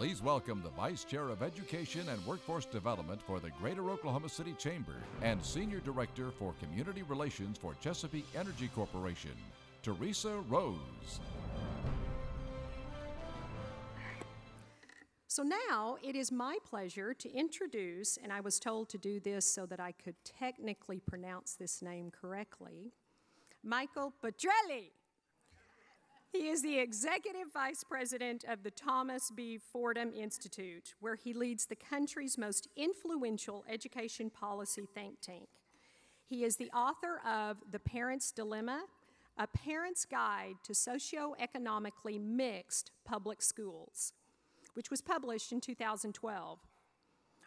Please welcome the Vice Chair of Education and Workforce Development for the Greater Oklahoma City Chamber and Senior Director for Community Relations for Chesapeake Energy Corporation, Teresa Rose. So now it is my pleasure to introduce, and I was told to do this so that I could technically pronounce this name correctly, Michael Petrilli. He is the Executive Vice President of the Thomas B. Fordham Institute, where he leads the country's most influential education policy think tank. He is the author of The Parent's Dilemma, A Parent's Guide to Socioeconomically Mixed Public Schools, which was published in 2012.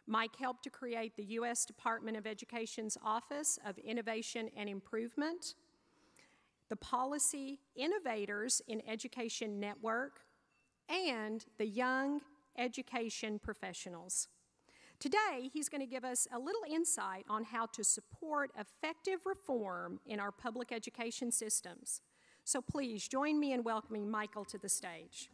Mike helped to create the U.S. Department of Education's Office of Innovation and Improvement, the Policy Innovators in Education Network, and the Young Education Professionals. Today, he's going to give us a little insight on how to support effective reform in our public education systems. So please join me in welcoming Michael to the stage.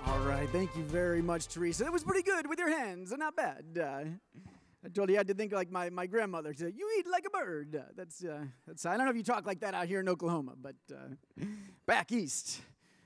All right, thank you very much, Teresa. That was pretty good with your hands, not bad. I told you I had to think like my grandmother said, "You eat like a bird." That's I don't know if you talk like that out here in Oklahoma, but back east,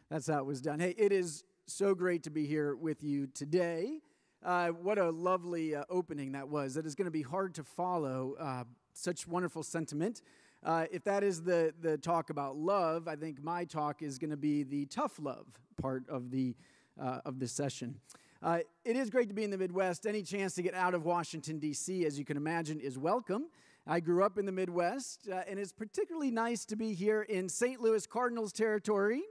that's how it was done. Hey, it is so great to be here with you today. What a lovely opening that was. It is going to be hard to follow such wonderful sentiment. If that is the talk about love, I think my talk is going to be the tough love part of this session. It is great to be in the Midwest. Any chance to get out of Washington, D.C., as you can imagine, is welcome. I grew up in the Midwest, and it's particularly nice to be here in St. Louis Cardinals territory.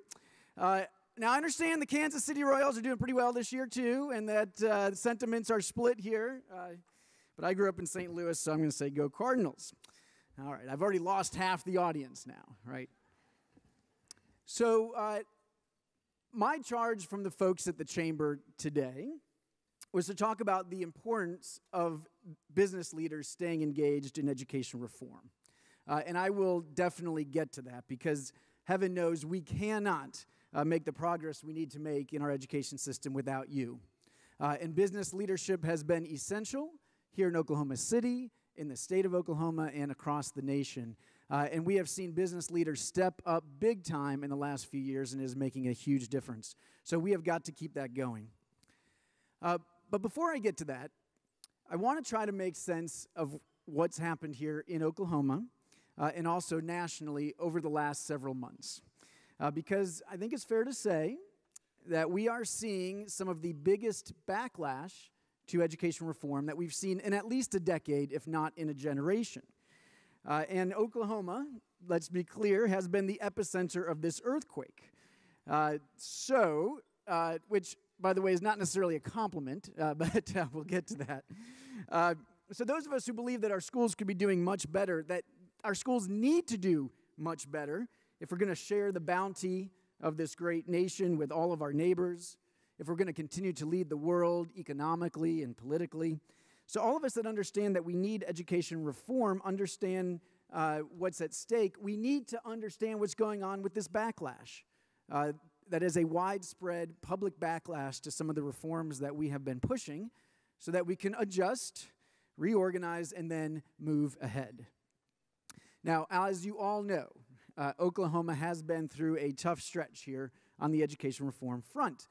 Now, I understand the Kansas City Royals are doing pretty well this year, too, and that the sentiments are split here. But I grew up in St. Louis, so I'm going to say go Cardinals. All right, I've already lost half the audience now, right? So my charge from the folks at the Chamber today was to talk about the importance of business leaders staying engaged in education reform. And I will definitely get to that because heaven knows we cannot make the progress we need to make in our education system without you. And business leadership has been essential here in Oklahoma City, in the state of Oklahoma, and across the nation. And we have seen business leaders step up big time in the last few years and is making a huge difference. So we have got to keep that going. But before I get to that, I want to try to make sense of what's happened here in Oklahoma and also nationally over the last several months. Because I think it's fair to say that we are seeing some of the biggest backlash to education reform that we've seen in at least a decade, if not in a generation. And Oklahoma, let's be clear, has been the epicenter of this earthquake. Which, by the way, is not necessarily a compliment, but we'll get to that. So those of us who believe that our schools could be doing much better, that our schools need to do much better if we're going to share the bounty of this great nation with all of our neighbors, if we're going to continue to lead the world economically and politically. So all of us that understand that we need education reform, understand what's at stake, we need to understand what's going on with this backlash. That is a widespread public backlash to some of the reforms that we have been pushing so that we can adjust, reorganize, and then move ahead. Now, as you all know, Oklahoma has been through a tough stretch here on the education reform front.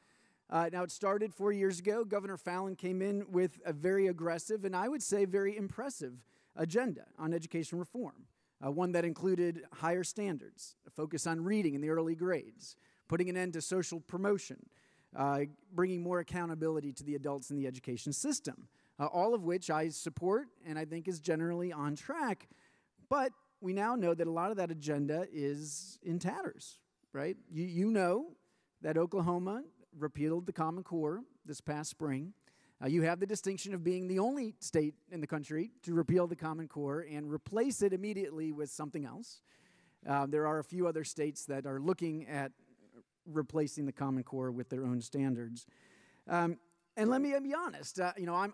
Now, it started 4 years ago. Governor Fallin came in with a very aggressive and I would say very impressive agenda on education reform, one that included higher standards, a focus on reading in the early grades, putting an end to social promotion, bringing more accountability to the adults in the education system, all of which I support and I think is generally on track. But we now know that a lot of that agenda is in tatters, right? You know that Oklahoma repealed the Common Core this past spring. You have the distinction of being the only state in the country to repeal the Common Core and replace it immediately with something else. There are a few other states that are looking at replacing the Common Core with their own standards. And let me be honest,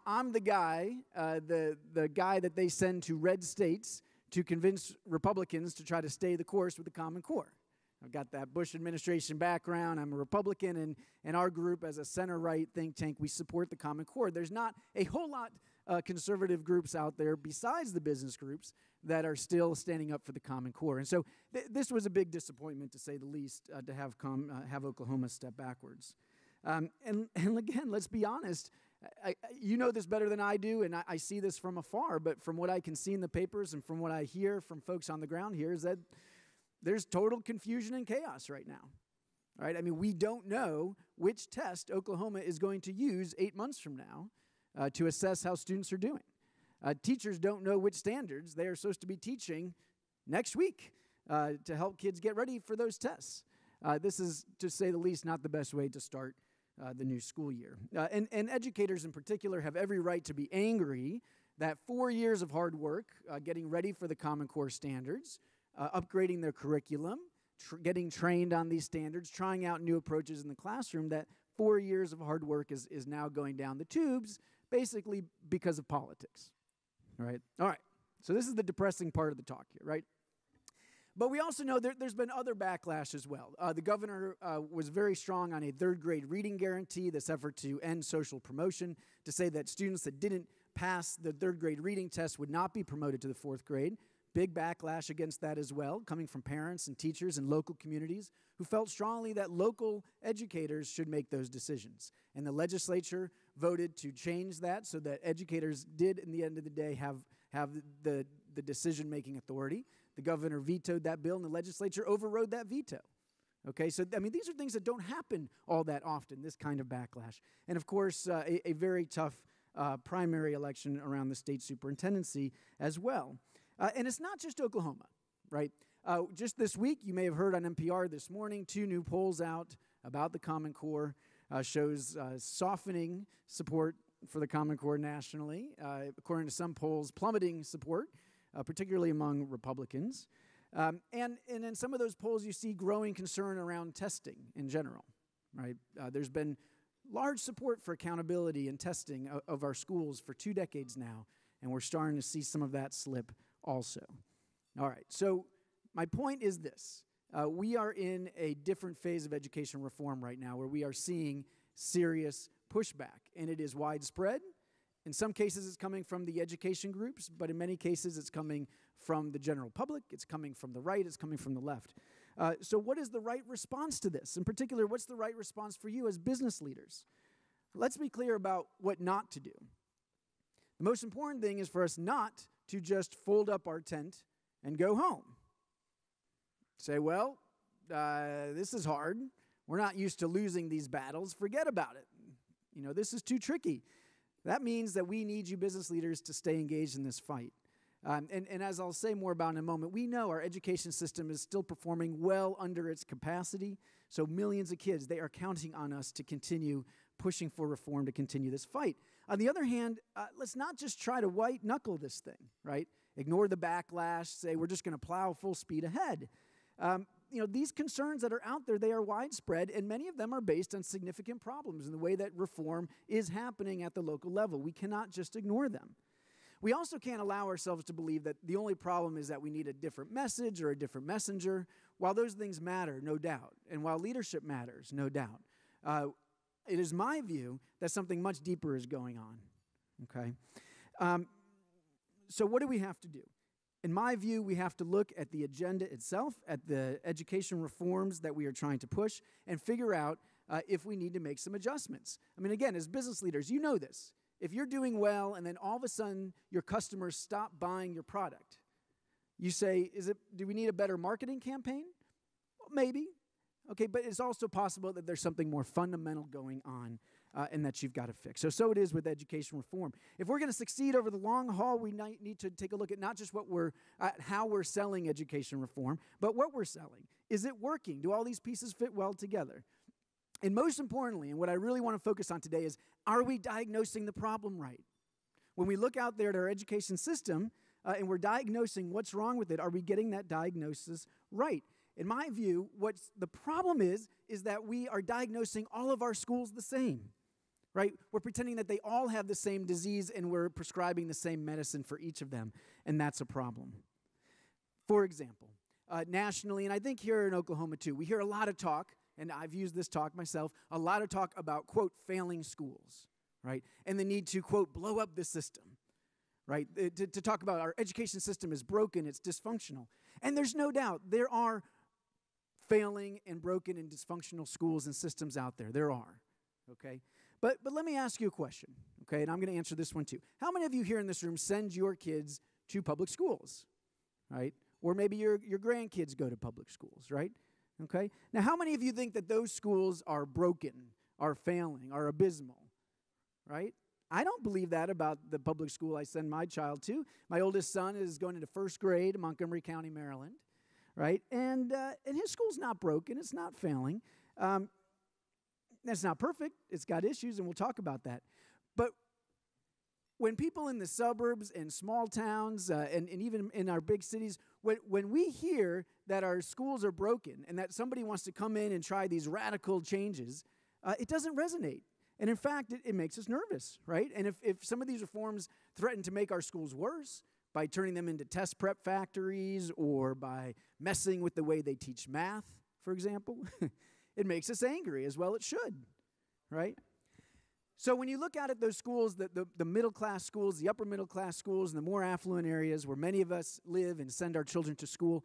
I'm the guy, the guy that they send to red states to convince Republicans to try to stay the course with the Common Core. I've got that Bush administration background. I'm a Republican, and our group as a center-right think tank, we support the Common Core. There's not a whole lot conservative groups out there besides the business groups that are still standing up for the Common Core. And so this was a big disappointment, to say the least, to have Oklahoma step backwards. And again, let's be honest, you know this better than I do, and I see this from afar, but from what I can see in the papers and from what I hear from folks on the ground here is that there's total confusion and chaos right now. All right? I mean, we don't know which test Oklahoma is going to use 8 months from now to assess how students are doing. Teachers don't know which standards they are supposed to be teaching next week to help kids get ready for those tests. This is, to say the least, not the best way to start the new school year. And educators in particular have every right to be angry that 4 years of hard work, getting ready for the Common Core standards, upgrading their curriculum, getting trained on these standards, trying out new approaches in the classroom, that 4 years of hard work is now going down the tubes, basically because of politics. All right. So this is the depressing part of the talk here, right? But we also know there's been other backlash as well. The governor was very strong on a third-grade reading guarantee, this effort to end social promotion, to say that students that didn't pass the third-grade reading test would not be promoted to the fourth grade. Big backlash against that as well, coming from parents and teachers and local communities who felt strongly that local educators should make those decisions. And the legislature voted to change that so that educators did, in the end of the day, have the decision-making authority. The governor vetoed that bill, and the legislature overrode that veto. Okay, so, I mean, these are things that don't happen all that often, this kind of backlash. And, of course, a very tough primary election around the state superintendency as well. And it's not just Oklahoma, right? Just this week, you may have heard on NPR this morning, 2 new polls out about the Common Core shows softening support for the Common Core nationally. According to some polls, plummeting support, particularly among Republicans. And in some of those polls, you see growing concern around testing in general, right? There's been large support for accountability and testing of our schools for 2 decades now, and we're starting to see some of that slip also. All right, so my point is this. We are in a different phase of education reform right now where we are seeing serious pushback, and it is widespread. In some cases, it's coming from the education groups, but in many cases, it's coming from the general public, it's coming from the right, it's coming from the left. So what is the right response to this? In particular, what's the right response for you as business leaders? Let's be clear about what not to do. The most important thing is for us not to just fold up our tent and go home. Say, well, this is hard. We're not used to losing these battles. Forget about it. You know, this is too tricky. That means that we need you business leaders to stay engaged in this fight. And as I'll say more about in a moment, we know our education system is still performing well under its capacity. So millions of kids, they are counting on us to continue pushing for reform, to continue this fight. On the other hand, let's not just try to white-knuckle this thing, right? Ignore the backlash, say we're just going to plow full speed ahead. You know, these concerns that are out there, they are widespread, and many of them are based on significant problems in the way that reform is happening at the local level. We cannot just ignore them. We also can't allow ourselves to believe that the only problem is that we need a different message or a different messenger. While those things matter, no doubt, and while leadership matters, no doubt, it is my view that something much deeper is going on, okay? So what do we have to do? In my view, we have to look at the agenda itself, at the education reforms that we are trying to push, and figure out if we need to make some adjustments. I mean, again, as business leaders, you know this. If you're doing well and then all of a sudden your customers stop buying your product, you say, do we need a better marketing campaign? Well, maybe. Okay, but it's also possible that there's something more fundamental going on and that you've got to fix. So it is with education reform. If we're going to succeed over the long haul, we need to take a look at not just how we're selling education reform, but what we're selling. Is it working? Do all these pieces fit well together? And most importantly, and what I really want to focus on today is, are we diagnosing the problem right? When we look out there at our education system and we're diagnosing what's wrong with it, are we getting that diagnosis right? In my view, what the problem is that we are diagnosing all of our schools the same. right? We're pretending that they all have the same disease and we're prescribing the same medicine for each of them, and that's a problem. For example, nationally, and I think here in Oklahoma too, we hear a lot of talk, and I've used this talk myself, a lot of talk about, quote, failing schools, right? And the need to, quote, blow up the system, right? To talk about our education system is broken, it's dysfunctional. And there's no doubt there are failing and broken and dysfunctional schools and systems out there. There are, okay? But let me ask you a question, okay? And I'm going to answer this one too. How many of you here in this room send your kids to public schools, right? Or maybe your grandkids go to public schools, right? Okay? Now, how many of you think that those schools are broken, are failing, are abysmal, right? I don't believe that about the public school I send my child to. My oldest son is going into first grade in Montgomery County, Maryland, right? And his school's not broken. It's not failing. It's not perfect. It's got issues, and we'll talk about that. But when people in the suburbs and small towns and even in our big cities, when we hear that our schools are broken and that somebody wants to come in and try these radical changes, it doesn't resonate. And in fact, it makes us nervous, right? And if some of these reforms threaten to make our schools worse by turning them into test prep factories or by messing with the way they teach math, for example, it makes us angry, as well it should, right? So when you look out at those schools, the middle-class schools, the upper-middle-class schools, and the more affluent areas where many of us live and send our children to school,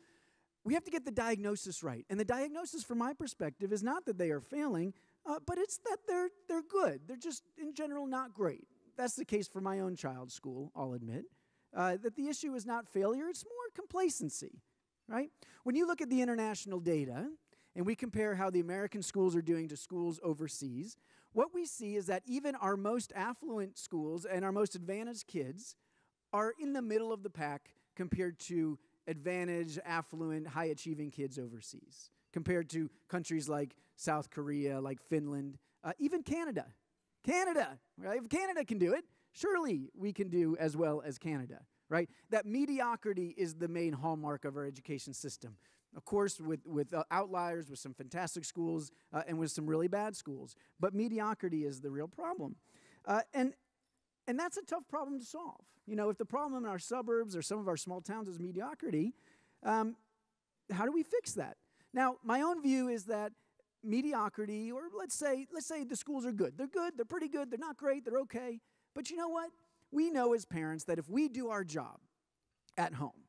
we have to get the diagnosis right. And the diagnosis, from my perspective, is not that they are failing, but it's that they're good. They're just, in general, not great. That's the case for my own child's school, I'll admit. That the issue is not failure, it's more complacency, right? When you look at the international data, and we compare how the American schools are doing to schools overseas, what we see is that even our most affluent schools and our most advantaged kids are in the middle of the pack compared to advantaged, affluent, high-achieving kids overseas, compared to countries like South Korea, like Finland, even Canada. Canada, right? If Canada can do it, surely we can do as well as Canada, right? That mediocrity is the main hallmark of our education system. Of course, with outliers, with some fantastic schools, and with some really bad schools. But mediocrity is the real problem. And that's a tough problem to solve. You know, if the problem in our suburbs or some of our small towns is mediocrity, how do we fix that? Now, my own view is that mediocrity, or let's say the schools are good. They're good, they're pretty good, they're not great, they're okay. But you know what? We know as parents that if we do our job at home,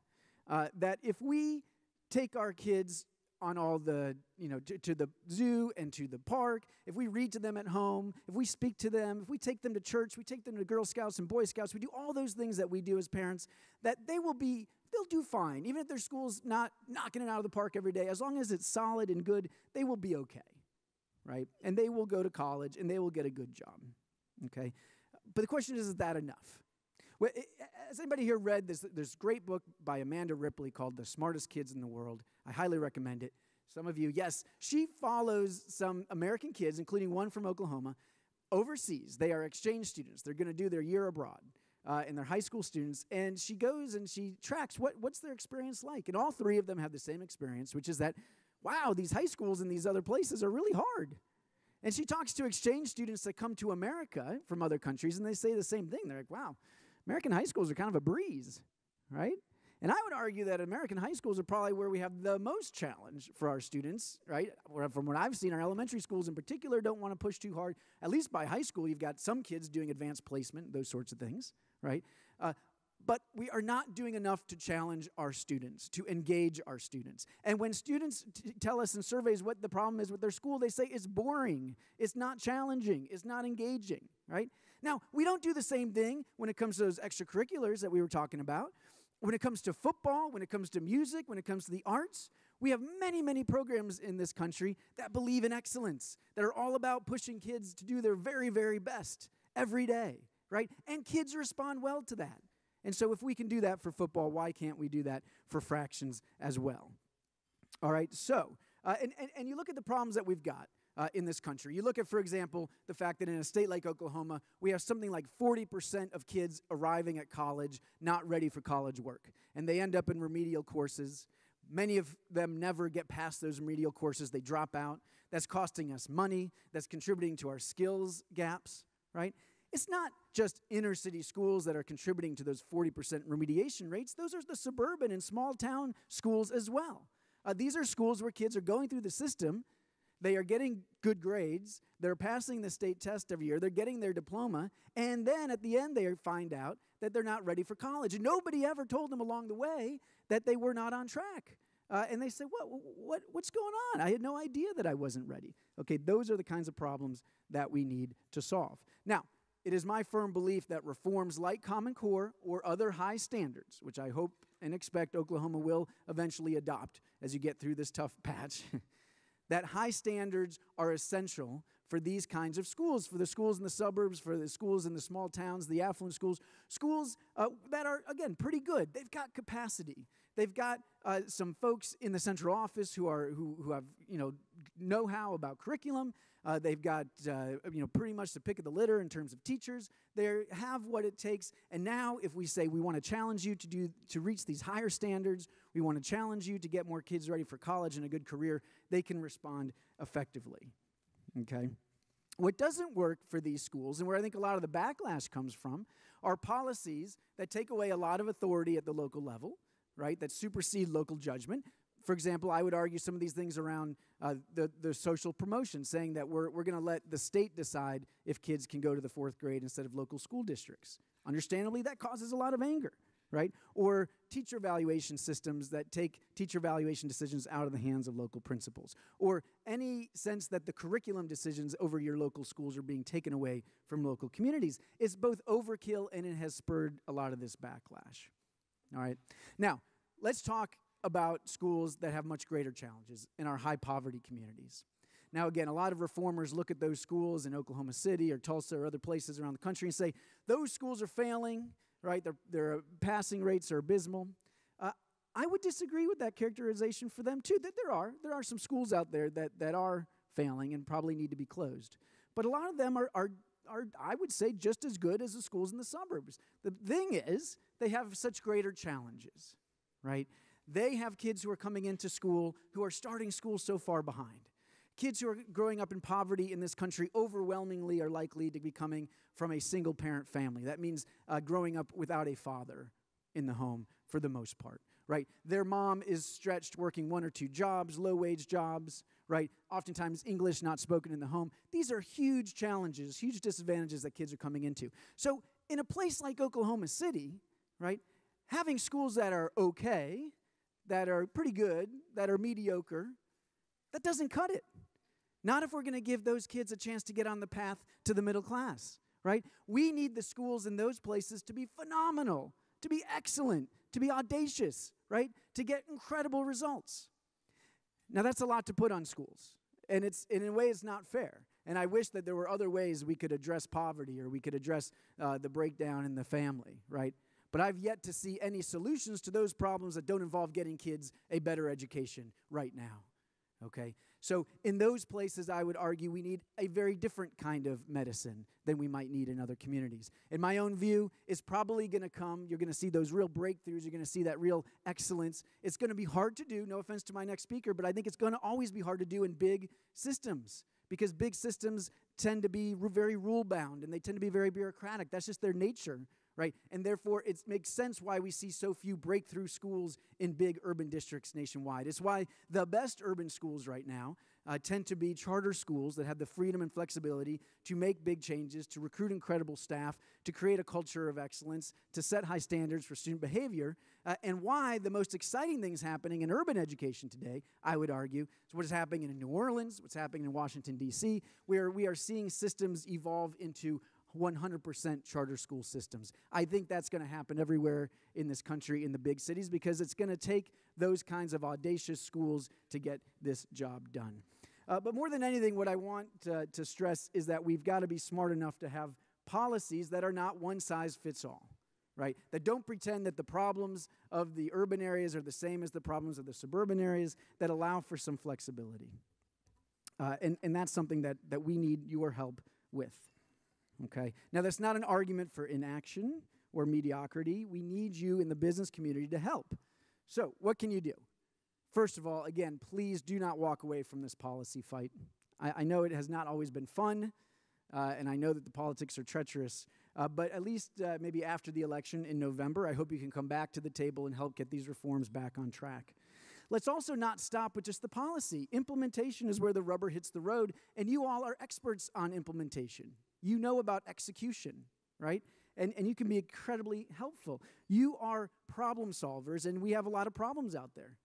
that if we take our kids on all the, to the zoo and to the park, if we read to them at home, if we speak to them, if we take them to church, we take them to Girl Scouts and Boy Scouts, we do all those things that we do as parents, that they'll do fine. Even if their school's not knocking it out of the park every day, as long as it's solid and good, they will be okay, right? And they will go to college and they will get a good job, okay? But the question is that enough? Well, has anybody here read this great book by Amanda Ripley called The Smartest Kids in the World? I highly recommend it. Some of you, yes. She follows some American kids, including one from Oklahoma, overseas. They are exchange students. They're going to do their year abroad, and they're high school students. And she goes and she tracks what's their experience like. And all three of them have the same experience, which is that, wow, these high schools in these other places are really hard. And she talks to exchange students that come to America from other countries, and they say the same thing. They're like, wow, American high schools are kind of a breeze, right? And I would argue that American high schools are probably where we have the most challenge for our students, right? From what I've seen, our elementary schools in particular don't want to push too hard. At least by high school, you've got some kids doing advanced placement, those sorts of things, right? But we are not doing enough to challenge our students, to engage our students. And when students tell us in surveys what the problem is with their school, they say it's boring, it's not challenging, it's not engaging, right? Now, we don't do the same thing when it comes to those extracurriculars that we were talking about. When it comes to football, when it comes to music, when it comes to the arts, we have many, many programs in this country that believe in excellence, that are all about pushing kids to do their very, very best every day, right? And kids respond well to that. And so if we can do that for football, why can't we do that for fractions as well? All right, so, and you look at the problems that we've got in this country. You look at, for example, the fact that in a state like Oklahoma, we have something like 40% of kids arriving at college not ready for college work. And they end up in remedial courses. Many of them never get past those remedial courses. They drop out. That's costing us money. That's contributing to our skills gaps, right? It's not just inner city schools that are contributing to those 40% remediation rates. Those are the suburban and small town schools as well. These are schools where kids are going through the system. They are getting good grades. They're passing the state test every year. They're getting their diploma. And then at the end, they find out that they're not ready for college. And nobody ever told them along the way that they were not on track. And they say, what's going on? I had no idea that I wasn't ready. Okay, those are the kinds of problems that we need to solve. Now, it is my firm belief that reforms like Common Core or other high standards, which I hope and expect Oklahoma will eventually adopt as you get through this tough patch, that high standards are essential for these kinds of schools, for the schools in the suburbs, for the schools in the small towns, the affluent schools, schools that are, again, pretty good. They've got capacity. They've got some folks in the central office who have know-how about curriculum. They've got pretty much the pick of the litter in terms of teachers. They have what it takes. And now, if we say we want to challenge you to reach these higher standards, we want to challenge you to get more kids ready for college and a good career, they can respond effectively. Okay. What doesn't work for these schools, and where I think a lot of the backlash comes from, are policies that take away a lot of authority at the local level, right, that supersede local judgment. For example, I would argue some of these things around the social promotion, saying that we're going to let the state decide if kids can go to the 4th grade instead of local school districts. Understandably, that causes a lot of anger, right? Or teacher evaluation systems that take teacher evaluation decisions out of the hands of local principals. Or any sense that the curriculum decisions over your local schools are being taken away from local communities. It's both overkill and it has spurred a lot of this backlash. All right. Now, let's talk about schools that have much greater challenges in our high poverty communities. Now, again, a lot of reformers look at those schools in Oklahoma City or Tulsa or other places around the country and say, those schools are failing, right? Their passing rates are abysmal. I would disagree with that characterization for them, too. That there are some schools out there that are failing and probably need to be closed. But a lot of them are I would say, just as good as the schools in the suburbs. The thing is, they have such greater challenges, right? They have kids who are coming into school who are starting school so far behind. Kids who are growing up in poverty in this country overwhelmingly are likely to be coming from a single-parent family. That means growing up without a father in the home for the most part, right? Their mom is stretched working 1 or 2 jobs, low-wage jobs, right? Oftentimes English not spoken in the home. These are huge challenges, huge disadvantages that kids are coming into. So in a place like Oklahoma City, right, having schools that are okay, that are pretty good, that are mediocre, that doesn't cut it. Not if we're going to give those kids a chance to get on the path to the middle class, right? We need the schools in those places to be phenomenal, to be excellent, to be audacious, right? To get incredible results. Now, that's a lot to put on schools, and in a way it's not fair. And I wish that there were other ways we could address poverty or we could address the breakdown in the family, right? But I've yet to see any solutions to those problems that don't involve getting kids a better education right now, okay? So in those places, I would argue we need a very different kind of medicine than we might need in other communities. In my own view, it's probably going to come. You're going to see those real breakthroughs. You're going to see that real excellence. It's going to be hard to do. No offense to my next speaker, but I think it's going to always be hard to do in big systems because big systems tend to be very rule-bound and they tend to be very bureaucratic. That's just their nature. Right? And therefore, it makes sense why we see so few breakthrough schools in big urban districts nationwide. It's why the best urban schools right now tend to be charter schools that have the freedom and flexibility to make big changes, to recruit incredible staff, to create a culture of excellence, to set high standards for student behavior, and why the most exciting things happening in urban education today, I would argue, is what is happening in New Orleans, what's happening in Washington, D.C., where we are seeing systems evolve into 100% charter school systems. I think that's going to happen everywhere in this country in the big cities because it's going to take those kinds of audacious schools to get this job done. But more than anything, what I want to stress is that we've got to be smart enough to have policies that are not one size fits all, right? That don't pretend that the problems of the urban areas are the same as the problems of the suburban areas, that allow for some flexibility. And that's something that we need your help with. Okay. Now, that's not an argument for inaction or mediocrity. We need you in the business community to help. So, what can you do? First of all, again, please do not walk away from this policy fight. I know it has not always been fun. and I know that the politics are treacherous, but at least maybe after the election in November, I hope you can come back to the table and help get these reforms back on track. Let's also not stop with just the policy. Implementation is where the rubber hits the road, and you all are experts on implementation. You know about execution, right? And you can be incredibly helpful. You are problem solvers, and we have a lot of problems out there.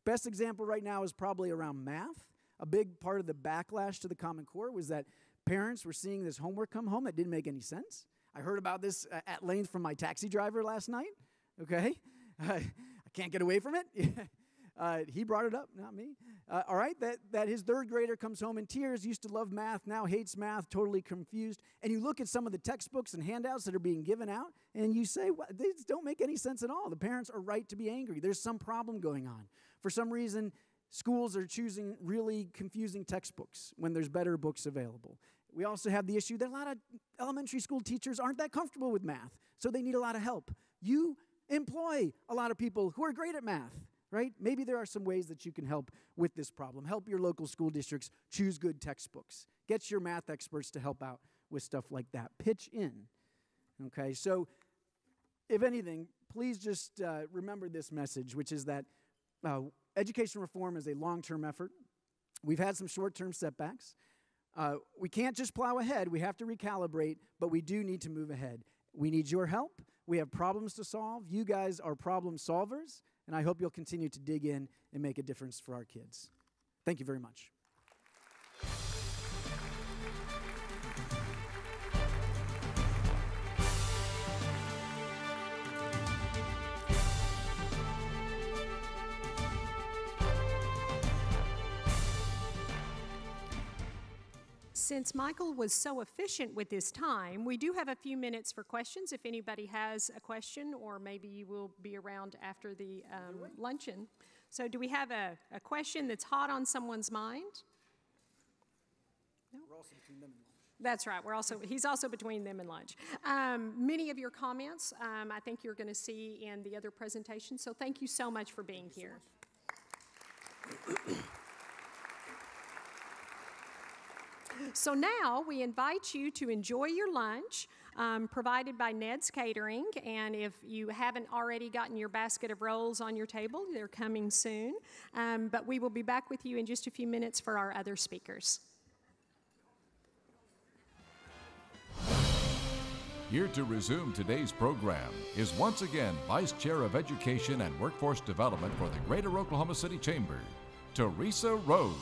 Best example right now is probably around math. A big part of the backlash to the Common Core was that parents were seeing this homework come home that didn't make any sense. I heard about this at length from my taxi driver last night, okay? I can't get away from it. He brought it up, not me. All right, that his third grader comes home in tears, used to love math, now hates math, totally confused. And you look at some of the textbooks and handouts that are being given out, and you say, well, these don't make any sense at all. The parents are right to be angry. There's some problem going on. For some reason, schools are choosing really confusing textbooks when there's better books available. We also have the issue that a lot of elementary school teachers aren't that comfortable with math, so they need a lot of help. You employ a lot of people who are great at math, right? Maybe there are some ways that you can help with this problem. Help your local school districts choose good textbooks. Get your math experts to help out with stuff like that. Pitch in, okay? So if anything, please just remember this message, which is that education reform is a long-term effort. We've had some short-term setbacks. We can't just plow ahead. We have to recalibrate, but we do need to move ahead. We need your help. We have problems to solve. You guys are problem solvers, and I hope you'll continue to dig in and make a difference for our kids. Thank you very much. Since Michael was so efficient with his time, we do have a few minutes for questions if anybody has a question, or maybe you will be around after the luncheon. So do we have a question that's hot on someone's mind? No? We're also between them and lunch. That's right. He's also between them and lunch. Many of your comments I think you're going to see in the other presentation, so thank you so much for being here. So now we invite you to enjoy your lunch provided by Ned's Catering, and if you haven't already gotten your basket of rolls on your table, they're coming soon. But we will be back with you in just a few minutes for our other speakers. Here to resume today's program is once again Vice Chair of Education and Workforce Development for the Greater Oklahoma City Chamber, Teresa Rose.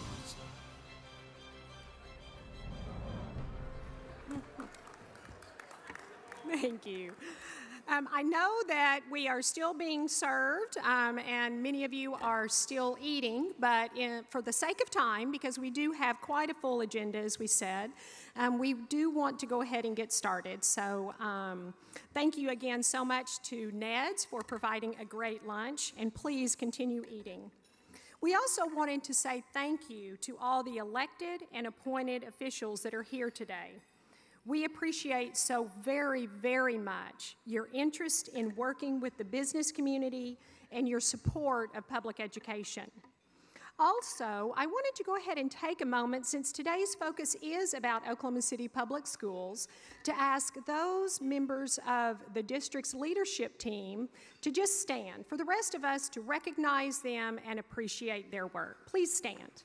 Thank you. I know that we are still being served, and many of you are still eating, but for the sake of time, because we do have quite a full agenda, as we said, we do want to go ahead and get started. So thank you again so much to Ned's for providing a great lunch, and please continue eating. We also wanted to say thank you to all the elected and appointed officials that are here today. We appreciate so very, very much your interest in working with the business community and your support of public education. Also, I wanted to go ahead and take a moment, since today's focus is about Oklahoma City Public Schools, to ask those members of the district's leadership team to just stand, for the rest of us to recognize them and appreciate their work. Please stand.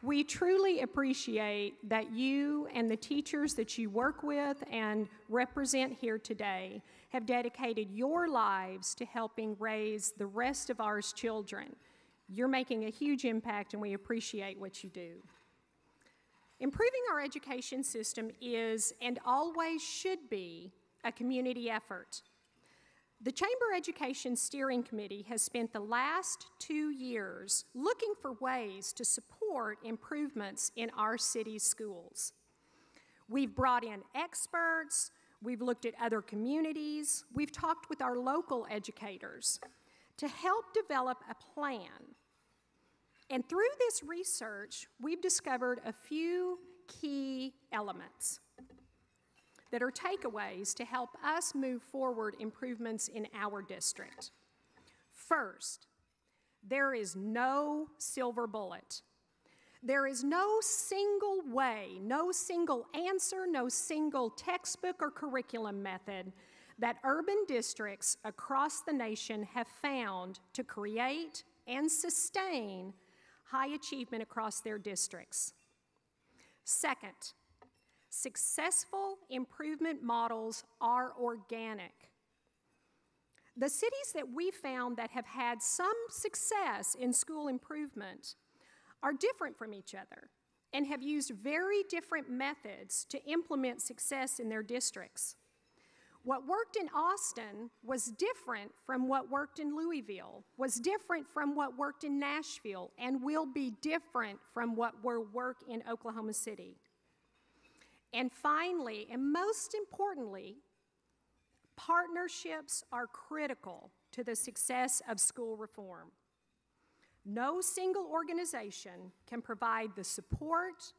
We truly appreciate that you and the teachers that you work with and represent here today have dedicated your lives to helping raise the rest of our children. You're making a huge impact, and we appreciate what you do. Improving our education system is, and always should be, a community effort. The Chamber Education Steering Committee has spent the last 2 years looking for ways to support improvements in our city's schools. We've brought in experts, we've looked at other communities, we've talked with our local educators to help develop a plan. And through this research, we've discovered a few key elements that are takeaways to help us move forward improvements in our district. First, there is no silver bullet. There is no single way, no single answer, no single textbook or curriculum method that urban districts across the nation have found to create and sustain high achievement across their districts. Second, successful improvement models are organic. The cities that we found that have had some success in school improvement are different from each other and have used very different methods to implement success in their districts. What worked in Austin was different from what worked in Louisville, was different from what worked in Nashville, and will be different from what will work in Oklahoma City. And finally, and most importantly, partnerships are critical to the success of school reform. No single organization can provide the support,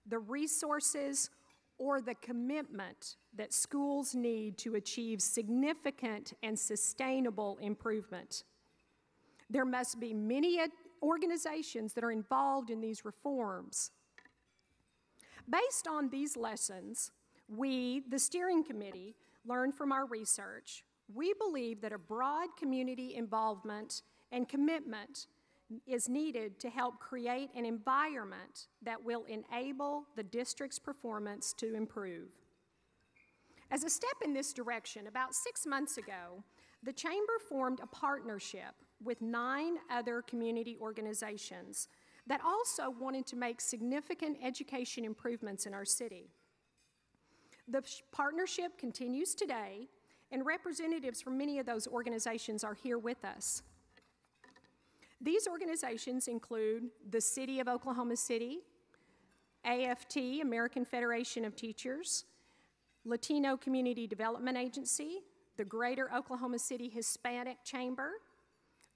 the resources, or the commitment that schools need to achieve significant and sustainable improvement. There must be many organizations that are involved in these reforms. Based on these lessons, we, the steering committee, learned from our research. We believe that a broad community involvement and commitment is needed to help create an environment that will enable the district's performance to improve. As a step in this direction, about 6 months ago, the Chamber formed a partnership with 9 other community organizations that also wanted to make significant education improvements in our city. The partnership continues today, and representatives from many of those organizations are here with us. These organizations include the City of Oklahoma City, AFT, American Federation of Teachers, Latino Community Development Agency, the Greater Oklahoma City Hispanic Chamber,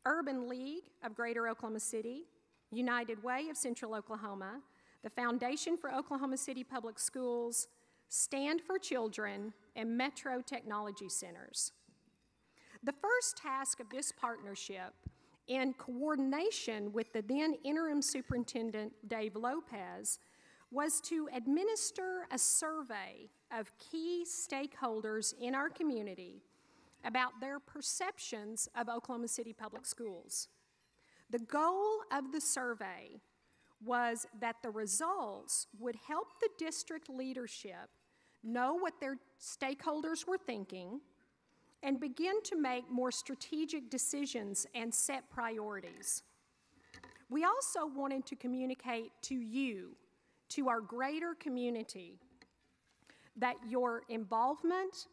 Urban League of Greater Oklahoma City, United Way of Central Oklahoma, the Foundation for Oklahoma City Public Schools, Stand for Children, and Metro Technology Centers. The first task of this partnership, in coordination with the then interim superintendent, Dave Lopez, was to administer a survey of key stakeholders in our community about their perceptions of Oklahoma City Public Schools. The goal of the survey was that the results would help the district leadership know what their stakeholders were thinking and begin to make more strategic decisions and set priorities. We also wanted to communicate to you, to our greater community, that your involvement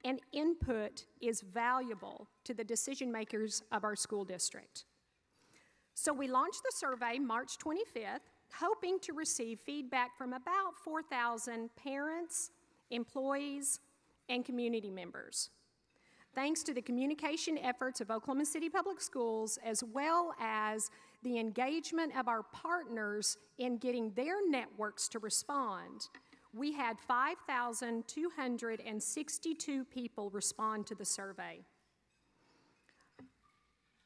and input is valuable to the decision makers of our school district. So we launched the survey March 25th, hoping to receive feedback from about 4,000 parents, employees, and community members. Thanks to the communication efforts of Oklahoma City Public Schools, as well as the engagement of our partners in getting their networks to respond, we had 5,262 people respond to the survey.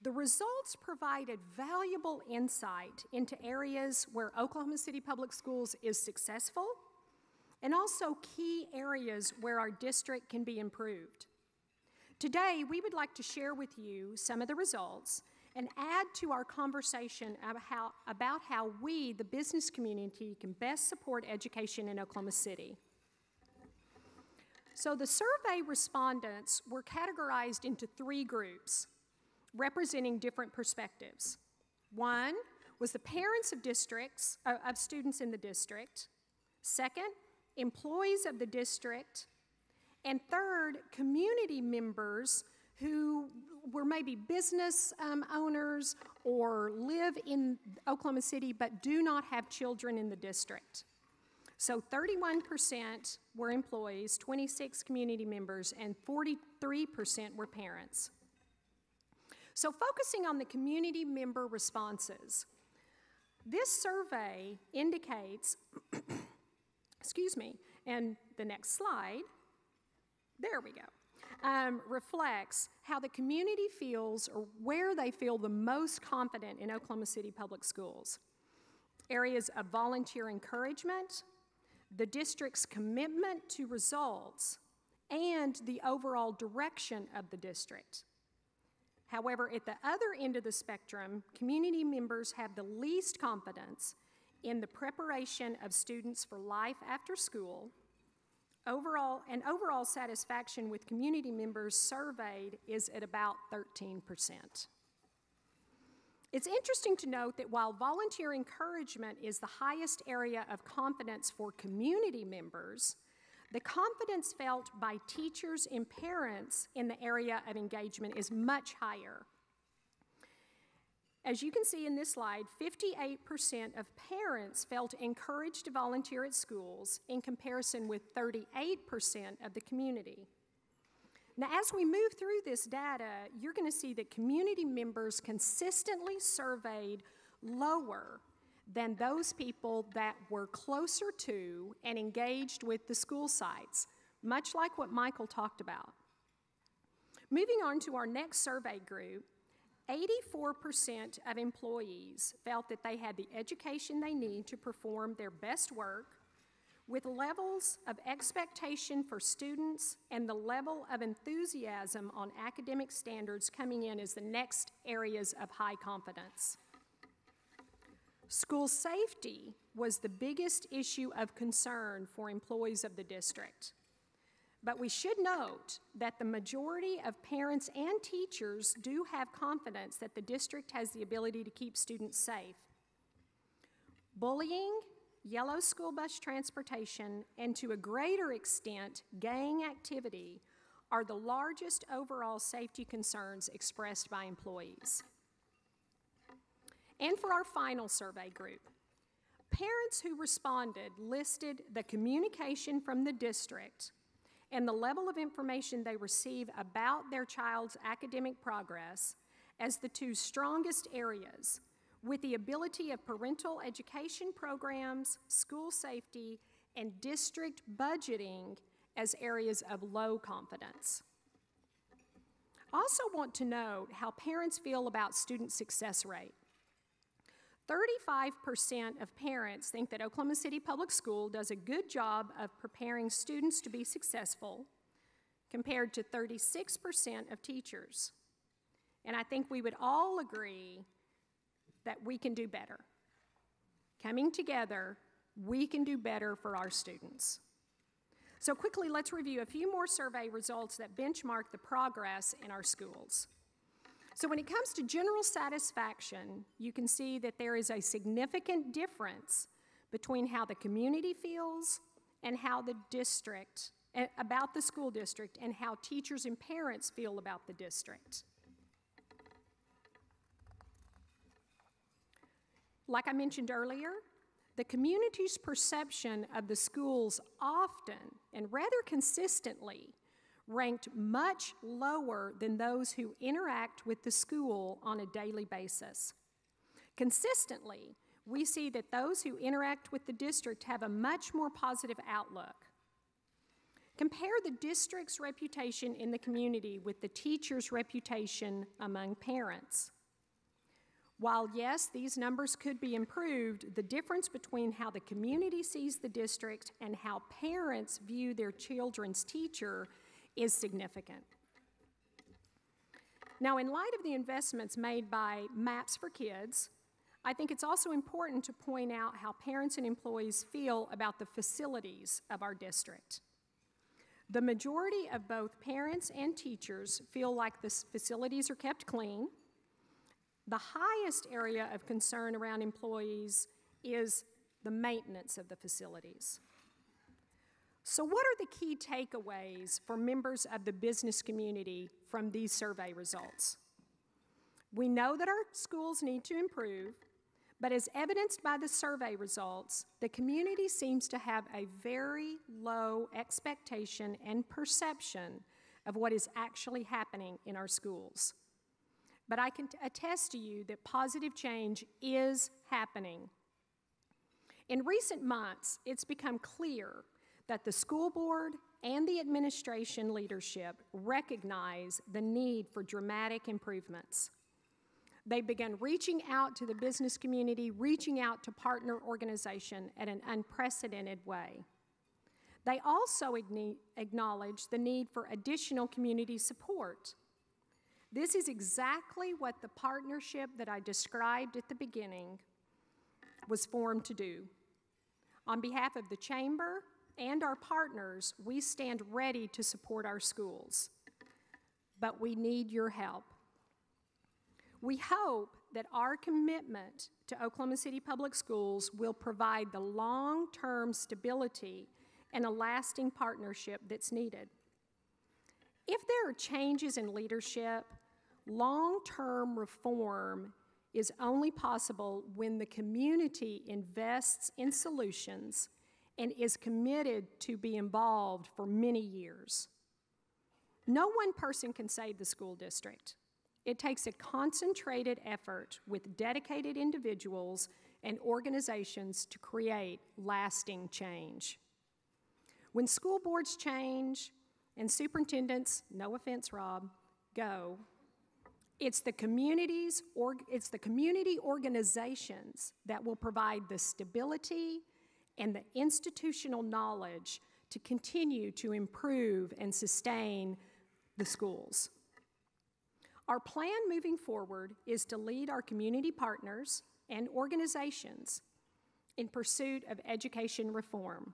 The results provided valuable insight into areas where Oklahoma City Public Schools is successful, and also key areas where our district can be improved. Today, we would like to share with you some of the results and add to our conversation about how we, the business community, can best support education in Oklahoma City. So the survey respondents were categorized into 3 groups, representing different perspectives. One was the parents of students in the district. Second, employees of the district. And third, community members who were maybe business owners or live in Oklahoma City but do not have children in the district. So 31% were employees, 26 community members, and 43% were parents. So focusing on the community member responses, this survey indicates, excuse me, and the next slide, there we go. reflects how the community feels or where they feel the most confident in Oklahoma City Public Schools. Areas of volunteer encouragement, the district's commitment to results, and the overall direction of the district. However, at the other end of the spectrum, community members have the least confidence in the preparation of students for life after school. Overall satisfaction with community members surveyed is at about 13%. It's interesting to note that while volunteer encouragement is the highest area of confidence for community members, the confidence felt by teachers and parents in the area of engagement is much higher. As you can see in this slide, 58% of parents felt encouraged to volunteer at schools in comparison with 38% of the community. Now, as we move through this data, you're going to see that community members consistently surveyed lower than those people that were closer to and engaged with the school sites, much like what Michael talked about. Moving on to our next survey group, 84% of employees felt that they had the education they need to perform their best work, with levels of expectation for students and the level of enthusiasm on academic standards coming in as the next areas of high confidence. School safety was the biggest issue of concern for employees of the district. But we should note that the majority of parents and teachers do have confidence that the district has the ability to keep students safe. Bullying, yellow school bus transportation, and to a greater extent, gang activity are the largest overall safety concerns expressed by employees. And for our final survey group, parents who responded listed the communication from the district and the level of information they receive about their child's academic progress as the two strongest areas, with the ability of parental education programs, school safety, and district budgeting as areas of low confidence. I also want to note how parents feel about student success rate. 35% of parents think that Oklahoma City Public School does a good job of preparing students to be successful, compared to 36% of teachers. And I think we would all agree that we can do better. Coming together, we can do better for our students. So quickly, let's review a few more survey results that benchmark the progress in our schools. So when it comes to general satisfaction, you can see that there is a significant difference between how the community feels and how the district, about the school district, and how teachers and parents feel about the district. Like I mentioned earlier, the community's perception of the schools often and rather consistently ranked much lower than those who interact with the school on a daily basis. Consistently, we see that those who interact with the district have a much more positive outlook. Compare the district's reputation in the community with the teacher's reputation among parents. While yes, these numbers could be improved, the difference between how the community sees the district and how parents view their children's teacher is significant. Now, in light of the investments made by Maps for Kids, I think it's also important to point out how parents and employees feel about the facilities of our district. The majority of both parents and teachers feel like the facilities are kept clean. The highest area of concern around employees is the maintenance of the facilities. So what are the key takeaways for members of the business community from these survey results? We know that our schools need to improve, but as evidenced by the survey results, the community seems to have a very low expectation and perception of what is actually happening in our schools. But I can attest to you that positive change is happening. In recent months, it's become clear that the school board and the administration leadership recognize the need for dramatic improvements. They began reaching out to the business community, reaching out to partner organizations in an unprecedented way. They also acknowledge the need for additional community support. This is exactly what the partnership that I described at the beginning was formed to do. On behalf of the Chamber and our partners, we stand ready to support our schools, but we need your help. We hope that our commitment to Oklahoma City Public Schools will provide the long-term stability and a lasting partnership that's needed. If there are changes in leadership, long-term reform is only possible when the community invests in solutions and is committed to be involved for many years. No one person can save the school district. It takes a concentrated effort with dedicated individuals and organizations to create lasting change. When school boards change and superintendents, no offense, Rob, go, it's the community organizations that will provide the stability and the institutional knowledge to continue to improve and sustain the schools. Our plan moving forward is to lead our community partners and organizations in pursuit of education reform.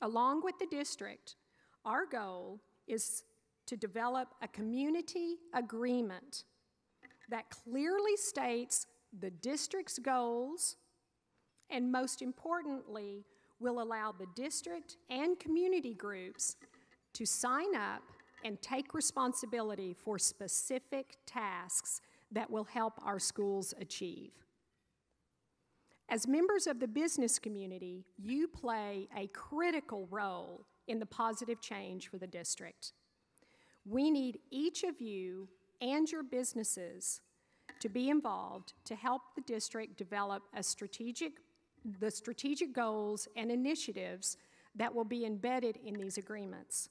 Along with the district, our goal is to develop a community agreement that clearly states the district's goals and, most importantly, will allow the district and community groups to sign up and take responsibility for specific tasks that will help our schools achieve. As members of the business community, you play a critical role in the positive change for the district. We need each of you and your businesses to be involved to help the district develop the strategic goals and initiatives that will be embedded in these agreements.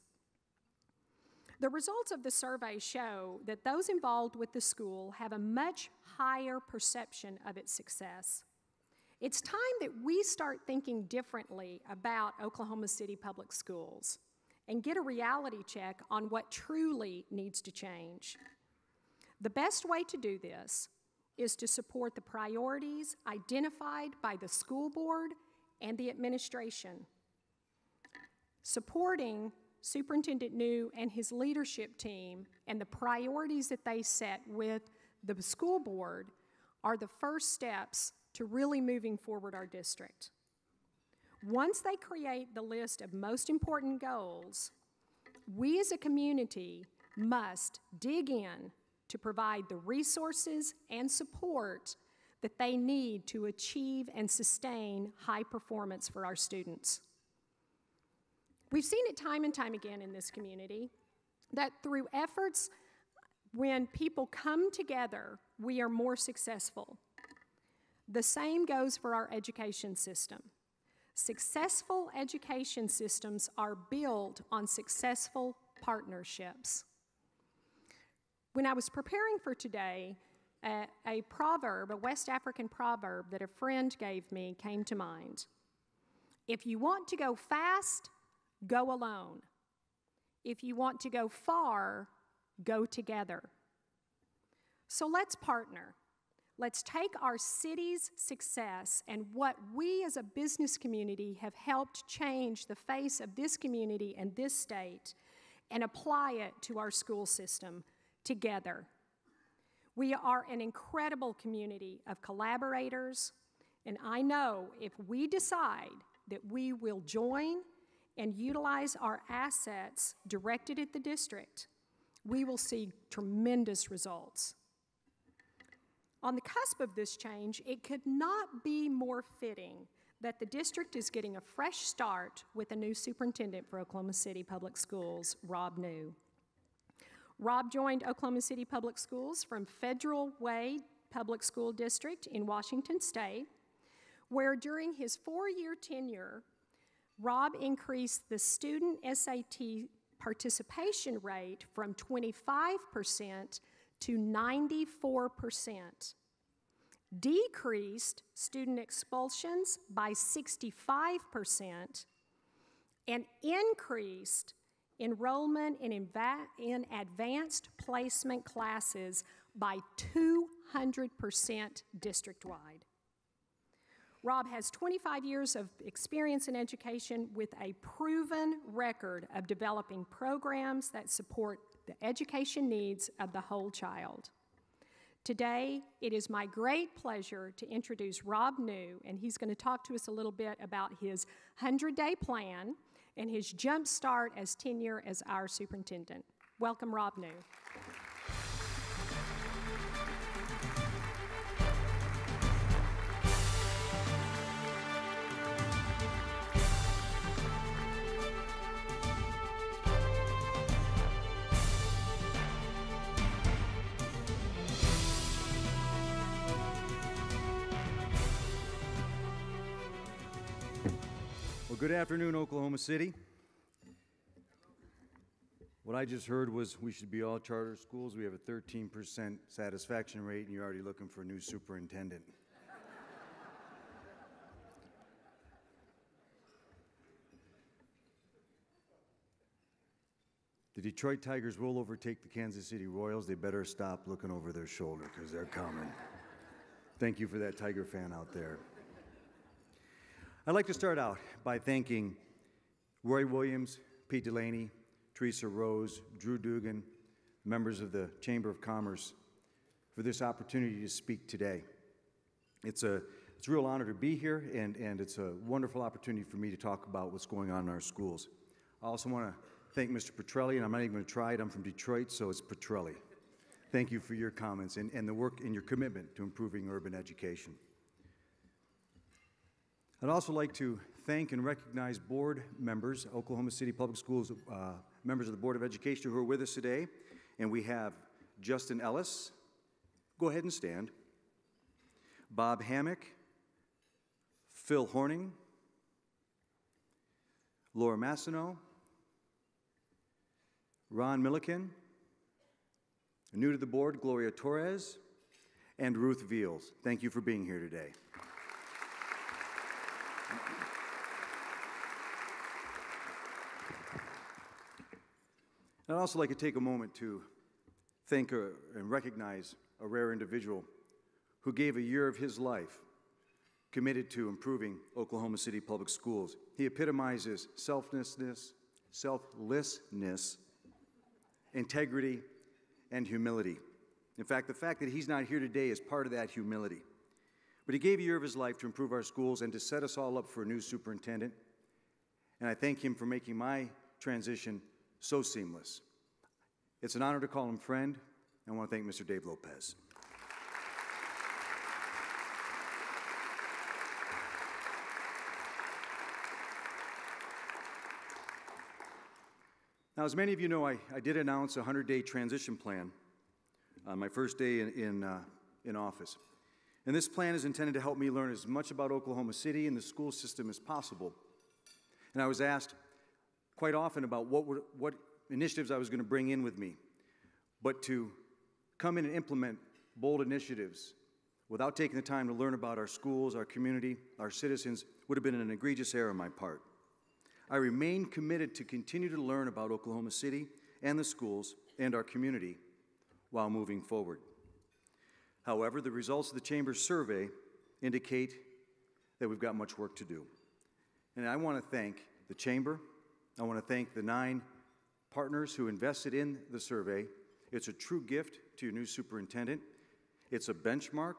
The results of the survey show that those involved with the school have a much higher perception of its success. It's time that we start thinking differently about Oklahoma City Public Schools and get a reality check on what truly needs to change. The best way to do this is to support the priorities identified by the school board and the administration. Supporting Superintendent New and his leadership team and the priorities that they set with the school board are the first steps to really moving forward our district. Once they create the list of most important goals, we as a community must dig in to provide the resources and support that they need to achieve and sustain high performance for our students. We've seen it time and time again in this community that through efforts, when people come together, we are more successful. The same goes for our education system. Successful education systems are built on successful partnerships. When I was preparing for today, a proverb, a West African proverb that a friend gave me came to mind. If you want to go fast, go alone. If you want to go far, go together. So let's partner. Let's take our city's success and what we as a business community have helped change the face of this community and this state and apply it to our school system together. We are an incredible community of collaborators, and I know if we decide that we will join and utilize our assets directed at the district, we will see tremendous results. On the cusp of this change, it could not be more fitting that the district is getting a fresh start with a new superintendent for Oklahoma City Public Schools, Rob New. Rob joined Oklahoma City Public Schools from Federal Way Public School District in Washington State, where during his 4-year tenure, Rob increased the student SAT participation rate from 25% to 94%, decreased student expulsions by 65%, and increased enrollment in advanced placement classes by 200% district-wide. Rob has 25 years of experience in education with a proven record of developing programs that support the education needs of the whole child. Today, it is my great pleasure to introduce Rob New, and he's going to talk to us a little bit about his 100-day plan and his jump start as tenure as our superintendent. Welcome, Rob New. Good afternoon, Oklahoma City. What I just heard was we should be all charter schools. We have a 13% satisfaction rate, and you're already looking for a new superintendent. The Detroit Tigers will overtake the Kansas City Royals. They better stop looking over their shoulder because they're coming. Thank you for that Tiger fan out there. I'd like to start out by thanking Roy Williams, Pete Delaney, Teresa Rose, Drew Dugan, members of the Chamber of Commerce for this opportunity to speak today. It's a real honor to be here, and it's a wonderful opportunity for me to talk about what's going on in our schools. I also want to thank Mr. Petrilli, and I'm not even going to try it. I'm from Detroit, so it's Petrilli. Thank you for your comments and the work and your commitment to improving urban education. I'd also like to thank and recognize board members, Oklahoma City Public Schools, members of the Board of Education who are with us today. And we have Justin Ellis. Go ahead and stand. Bob Hammock. Phil Horning. Laura Massino. Ron Milliken. New to the board, Gloria Torres. And Ruth Veals. Thank you for being here today. I'd also like to take a moment to thank and recognize a rare individual who gave a year of his life committed to improving Oklahoma City Public Schools. He epitomizes selflessness, integrity, and humility. In fact, the fact that he's not here today is part of that humility. But he gave a year of his life to improve our schools and to set us all up for a new superintendent. And I thank him for making my transition so seamless. It's an honor to call him friend, and I want to thank Mr. Dave Lopez. Now, as many of you know, I did announce a 100-day transition plan on my first day in office. And this plan is intended to help me learn as much about Oklahoma City and the school system as possible. And I was asked quite often about what initiatives I was going to bring in with me. But to come in and implement bold initiatives without taking the time to learn about our schools, our community, our citizens would have been an egregious error on my part. I remain committed to continue to learn about Oklahoma City and the schools and our community while moving forward. However, the results of the Chamber's survey indicate that we've got much work to do. And I want to thank the Chamber. I want to thank the 9 partners who invested in the survey. It's a true gift to your new superintendent. It's a benchmark.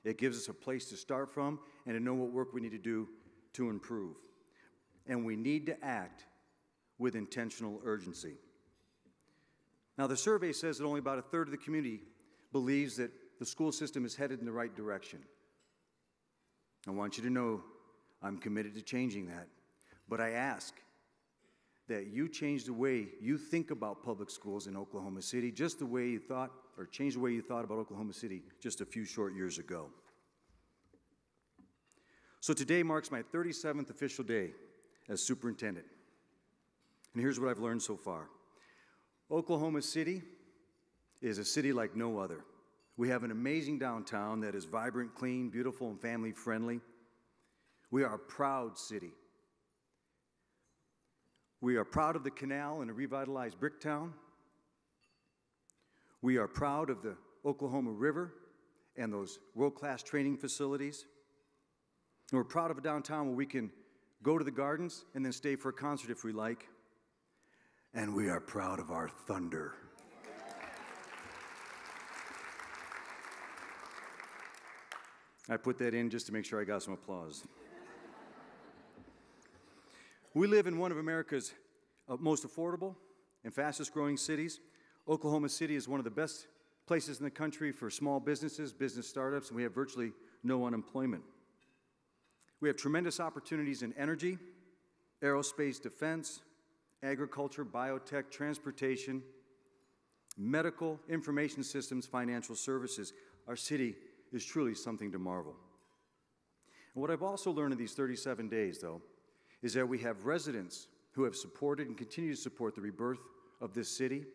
It gives us a place to start from and to know what work we need to do to improve. And we need to act with intentional urgency. Now, the survey says that only about 1/3 of the community believes that the school system is headed in the right direction. I want you to know I'm committed to changing that. But I ask that you change the way you think about public schools in Oklahoma City, just the way you thought, or change the way you thought about Oklahoma City just a few short years ago. So today marks my 37th official day as superintendent. And here's what I've learned so far. Oklahoma City is a city like no other. We have an amazing downtown that is vibrant, clean, beautiful, and family-friendly. We are a proud city. We are proud of the canal and a revitalized Bricktown. We are proud of the Oklahoma River and those world-class training facilities. And we're proud of a downtown where we can go to the gardens and then stay for a concert if we like. And we are proud of our thunder. I put that in just to make sure I got some applause. We live in one of America's most affordable and fastest growing cities. Oklahoma City is one of the best places in the country for small businesses, business startups, and we have virtually no unemployment. We have tremendous opportunities in energy, aerospace, defense, agriculture, biotech, transportation, medical, information systems, financial services. Our city is truly something to marvel. And what I've also learned in these 37 days, though, is that we have residents who have supported and continue to support the rebirth of this city,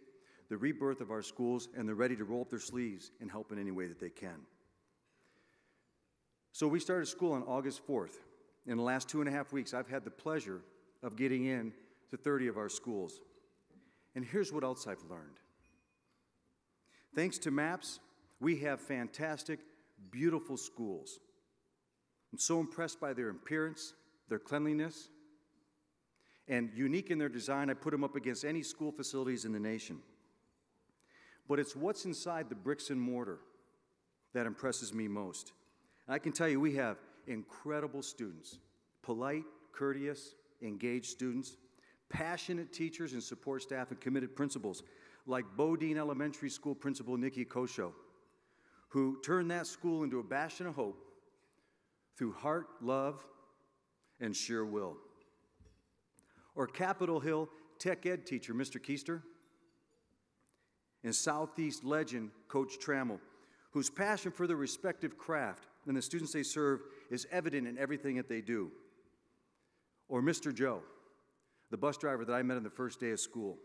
the rebirth of our schools, and they're ready to roll up their sleeves and help in any way that they can. So we started school on August 4th. In the last 2.5 weeks, I've had the pleasure of getting in to 30 of our schools. And here's what else I've learned. Thanks to MAPS, we have fantastic, beautiful schools. I'm so impressed by their appearance, their cleanliness, and unique in their design. I put them up against any school facilities in the nation. But it's what's inside the bricks and mortar that impresses me most. And I can tell you, we have incredible students, polite, courteous, engaged students, passionate teachers and support staff, and committed principals, like Bodine Elementary School Principal Nikki Kosho, who turned that school into a bastion of hope through heart, love, and sheer will. Or Capitol Hill Tech Ed teacher, Mr. Keister, and Southeast legend, Coach Trammell, whose passion for their respective craft and the students they serve is evident in everything that they do. Or Mr. Joe, the bus driver that I met on the first day of school.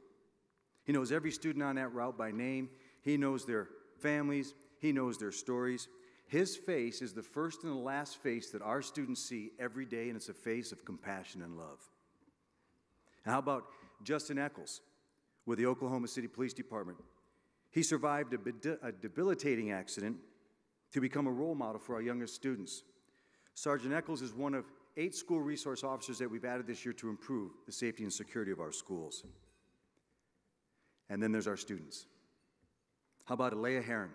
He knows every student on that route by name. He knows their families. He knows their stories. His face is the first and the last face that our students see every day, and it's a face of compassion and love. And how about Justin Eccles with the Oklahoma City Police Department? He survived a debilitating accident to become a role model for our youngest students. Sergeant Eccles is one of 8 school resource officers that we've added this year to improve the safety and security of our schools. And then there's our students. How about Alea Heron,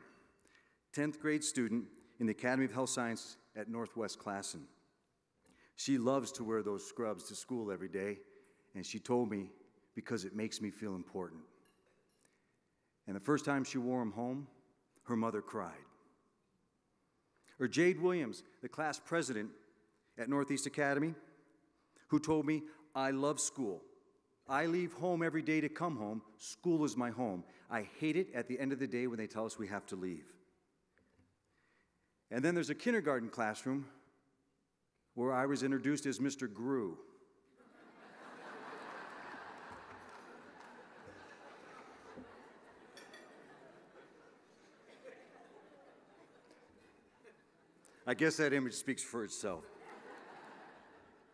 10th grade student in the Academy of Health Sciences at Northwest Classen. She loves to wear those scrubs to school every day, and she told me, because it makes me feel important. And the first time she wore them home, her mother cried. Or Jade Williams, the class president at Northeast Academy, who told me, I love school. I leave home every day to come home. School is my home. I hate it at the end of the day when they tell us we have to leave. And then there's a kindergarten classroom where I was introduced as Mr. Gru. I guess that image speaks for itself.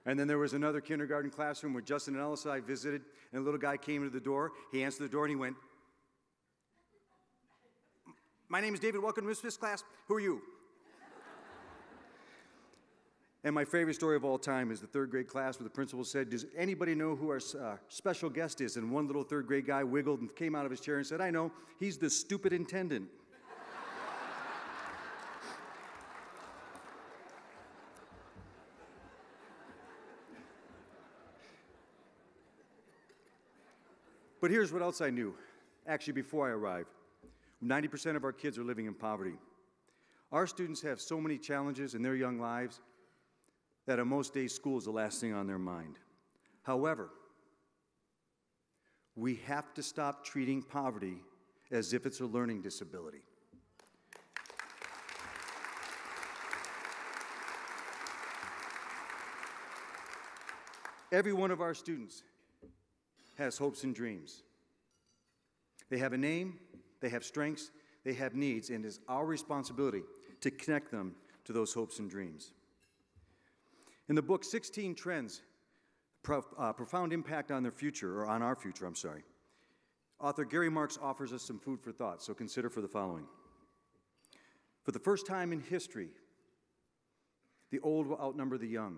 And then there was another kindergarten classroom where Justin and Ellis and I visited, and a little guy came into the door. He answered the door, and he went, "My name is David. Welcome to Miss Smith's class. Who are you?" And my favorite story of all time is the 3rd grade class where the principal said, "Does anybody know who our special guest is?" And one little 3rd grade guy wiggled and came out of his chair and said, "I know. He's the stupid intendant." But here's what else I knew, actually before I arrived. 90% of our kids are living in poverty. Our students have so many challenges in their young lives that on most days school is the last thing on their mind. However, we have to stop treating poverty as if it's a learning disability. Every one of our students has hopes and dreams. They have a name, they have strengths, they have needs, and it is our responsibility to connect them to those hopes and dreams. In the book, 16 Trends, Profound Impact on Their Future, or on Our Future, author Gary Marks offers us some food for thought, so consider for the following. For the first time in history, the old will outnumber the young.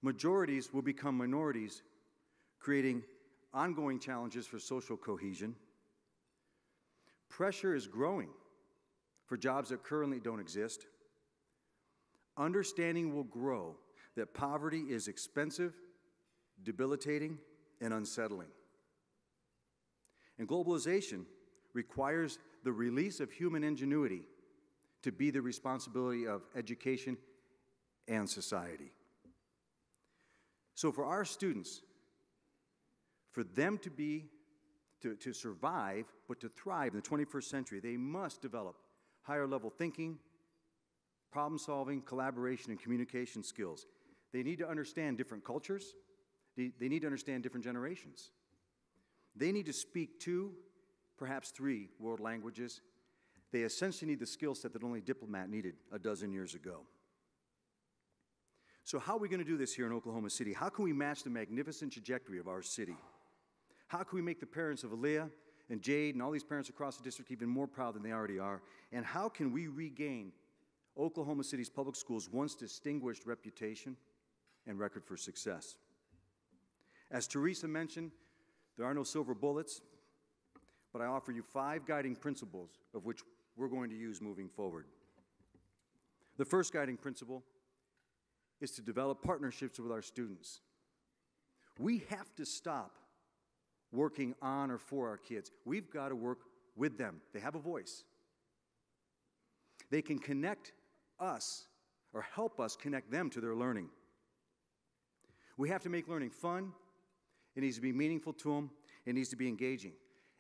Majorities will become minorities, creating ongoing challenges for social cohesion. Pressure is growing for jobs that currently don't exist. Understanding will grow that poverty is expensive, debilitating, and unsettling. And globalization requires the release of human ingenuity to be the responsibility of education and society. So for our students, for them to survive, but to thrive in the 21st century, they must develop higher level thinking, problem solving, collaboration, and communication skills. They need to understand different cultures. They need to understand different generations. They need to speak 2, perhaps 3 world languages. They essentially need the skill set that only a diplomat needed a dozen years ago. So how are we going to do this here in Oklahoma City? How can we match the magnificent trajectory of our city? How can we make the parents of Aaliyah and Jade and all these parents across the district even more proud than they already are? And how can we regain Oklahoma City's public schools' once distinguished reputation and record for success? As Teresa mentioned, there are no silver bullets, but I offer you 5 guiding principles of which we're going to use moving forward. The first guiding principle is to develop partnerships with our students. We have to stop working on or for our kids. We've got to work with them. They have a voice. They can connect us or help us connect them to their learning. We have to make learning fun. It needs to be meaningful to them. It needs to be engaging.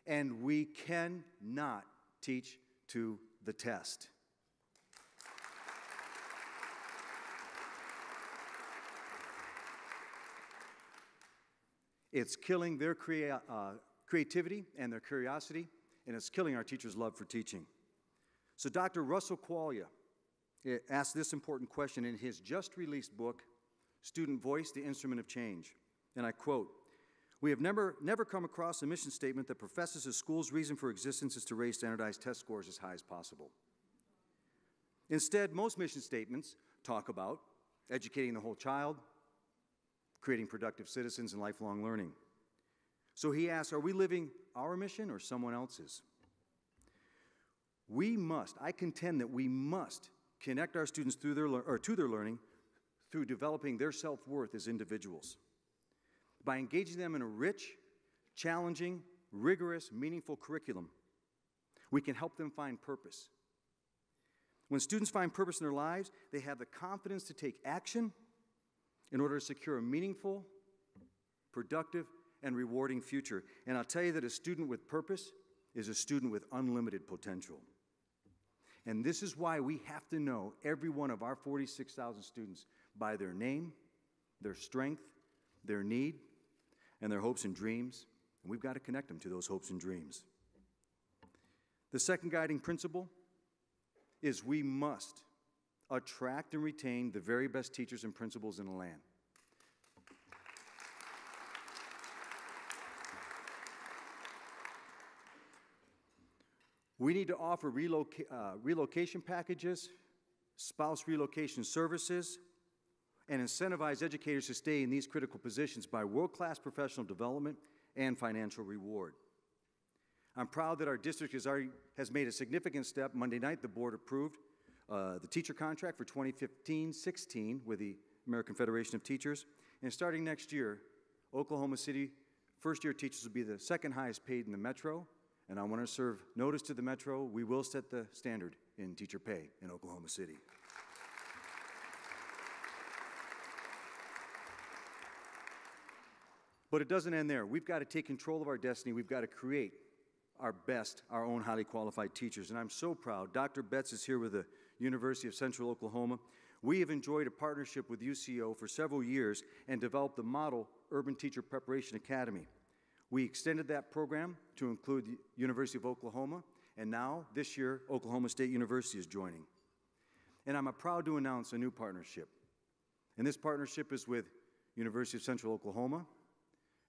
And we cannot teach to the test. It's killing their creativity and their curiosity, and it's killing our teachers' love for teaching. So Dr. Russell Quaglia asked this important question in his just-released book, Student Voice, the Instrument of Change. And I quote, "We have never come across a mission statement that professes a school's reason for existence is to raise standardized test scores as high as possible. Instead, most mission statements talk about educating the whole child, creating productive citizens, and lifelong learning." So he asks, are we living our mission or someone else's? I contend that we must connect our students to their learning through developing their self-worth as individuals. By engaging them in a rich, challenging, rigorous, meaningful curriculum, we can help them find purpose. When students find purpose in their lives, they have the confidence to take action in order to secure a meaningful, productive, and rewarding future. And I'll tell you that a student with purpose is a student with unlimited potential. And this is why we have to know every one of our 46,000 students by their name, their strength, their need, and their hopes and dreams. And we've got to connect them to those hopes and dreams. The second guiding principle is we must attract and retain the very best teachers and principals in the land. We need to offer relocation packages, spouse relocation services, and incentivize educators to stay in these critical positions by world-class professional development and financial reward. I'm proud that our district has made a significant step. Monday night, the board approved the teacher contract for 2015-16 with the American Federation of Teachers. And starting next year, Oklahoma City first-year teachers will be the second highest paid in the metro. And I want to serve notice to the metro. We will set the standard in teacher pay in Oklahoma City. But it doesn't end there. We've got to take control of our destiny. We've got to create our own highly qualified teachers. And I'm so proud. Dr. Betts is here with a University of Central Oklahoma, we have enjoyed a partnership with UCO for several years and developed the model Urban Teacher Preparation Academy. We extended that program to include the University of Oklahoma, and now, this year, Oklahoma State University is joining. And I'm proud to announce a new partnership. And this partnership is with University of Central Oklahoma,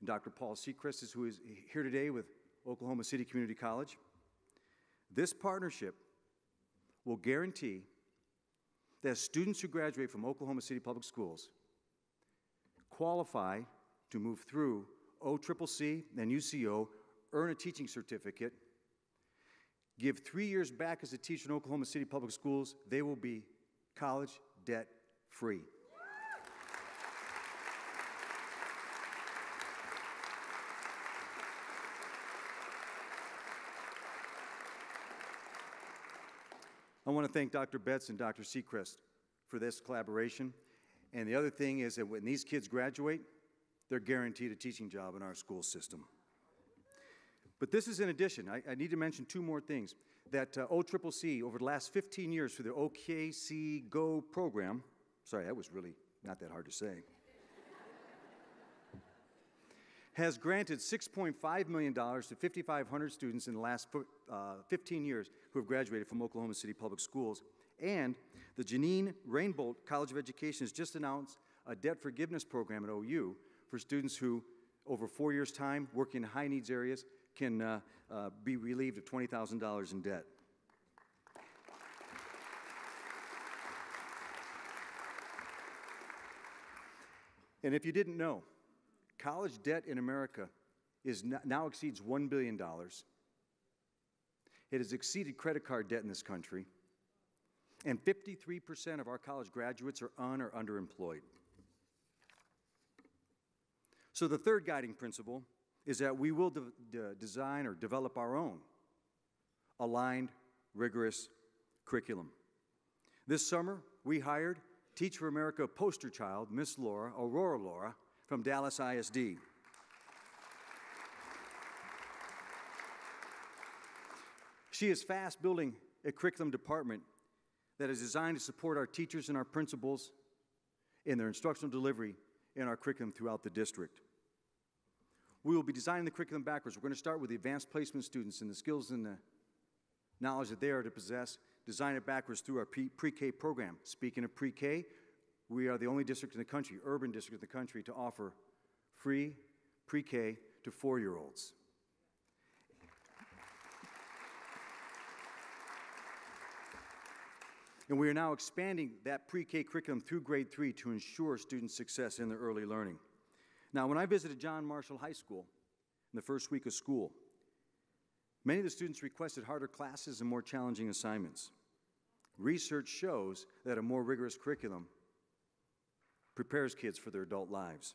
and Dr. Paul Seacrest, who is here today with Oklahoma City Community College. This partnership will guarantee that students who graduate from Oklahoma City Public Schools qualify to move through OCCC and UCO, earn a teaching certificate, give 3 years back as a teacher in Oklahoma City Public Schools. They will be college debt free. I want to thank Dr. Betts and Dr. Seacrest for this collaboration. And the other thing is that when these kids graduate, they're guaranteed a teaching job in our school system. But this is in addition. I need to mention two more things. That OCCC, over the last 15 years through the OKC Go program, sorry, that was really not that hard to say, has granted $6.5 million to 5,500 students in the last 15 years who have graduated from Oklahoma City Public Schools. And the Janine Rainbolt College of Education has just announced a debt forgiveness program at OU for students who, over 4 years' time, working in high-needs areas, can be relieved of $20,000 in debt. And if you didn't know, college debt in America now exceeds $1 billion. It has exceeded credit card debt in this country. And 53% of our college graduates are un- or underemployed. So the third guiding principle is that we will design or develop our own aligned, rigorous curriculum. This summer, we hired Teach for America poster child, Miss Aurora Laura, from Dallas ISD. She is fast building a curriculum department that is designed to support our teachers and our principals in their instructional delivery in our curriculum throughout the district. We will be designing the curriculum backwards. We're going to start with the advanced placement students and the skills and the knowledge that they are to possess, design it backwards through our pre-K program. Speaking of pre-K, we are the only district in the country, urban district in the country, to offer free pre-K to 4-year-olds. And we are now expanding that pre-K curriculum through grade 3 to ensure student success in their early learning. Now, when I visited John Marshall High School in the first week of school, many of the students requested harder classes and more challenging assignments. Research shows that a more rigorous curriculum prepares kids for their adult lives.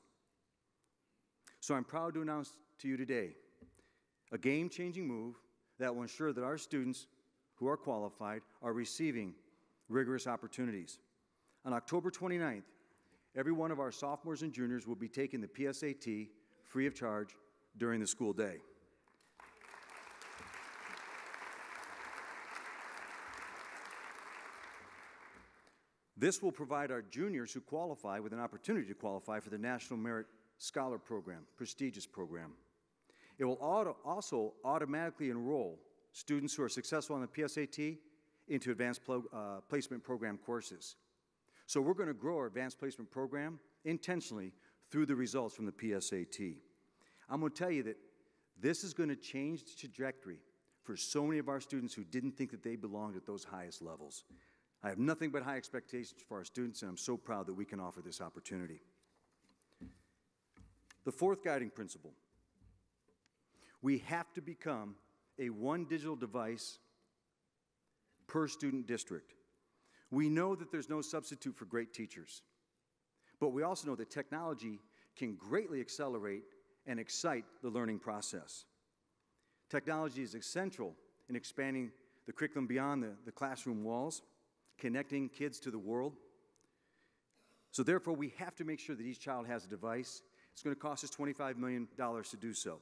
So I'm proud to announce to you today a game-changing move that will ensure that our students who are qualified are receiving rigorous opportunities. On October 29th, every one of our sophomores and juniors will be taking the PSAT free of charge during the school day. This will provide our juniors who qualify with an opportunity to qualify for the National Merit Scholar Program, prestigious program. It will also automatically enroll students who are successful on the PSAT into advanced placement program courses. So we're going to grow our advanced placement program intentionally through the results from the PSAT. I'm going to tell you that this is going to change the trajectory for so many of our students who didn't think that they belonged at those highest levels. I have nothing but high expectations for our students, and I'm so proud that we can offer this opportunity. The fourth guiding principle, we have to become a one digital device per student district. We know that there's no substitute for great teachers, but we also know that technology can greatly accelerate and excite the learning process. Technology is essential in expanding the curriculum beyond the classroom walls, connecting kids to the world. So therefore, we have to make sure that each child has a device. It's going to cost us $25 million to do so.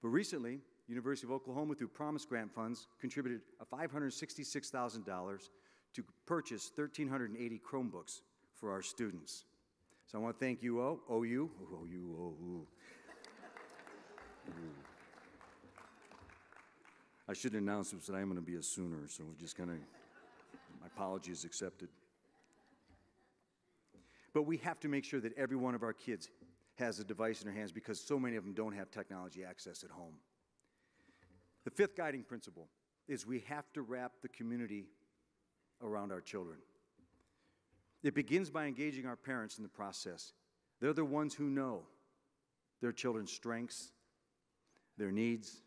But recently, University of Oklahoma, through Promise Grant funds, contributed $566,000 to purchase 1,380 Chromebooks for our students. So I want to thank you, OU. I should announce this, that I am going to be a Sooner, so we're just going to, my apology is accepted. But we have to make sure that every one of our kids has a device in their hands because so many of them don't have technology access at home. The fifth guiding principle is we have to wrap the community around our children. It begins by engaging our parents in the process. They're the ones who know their children's strengths, their needs,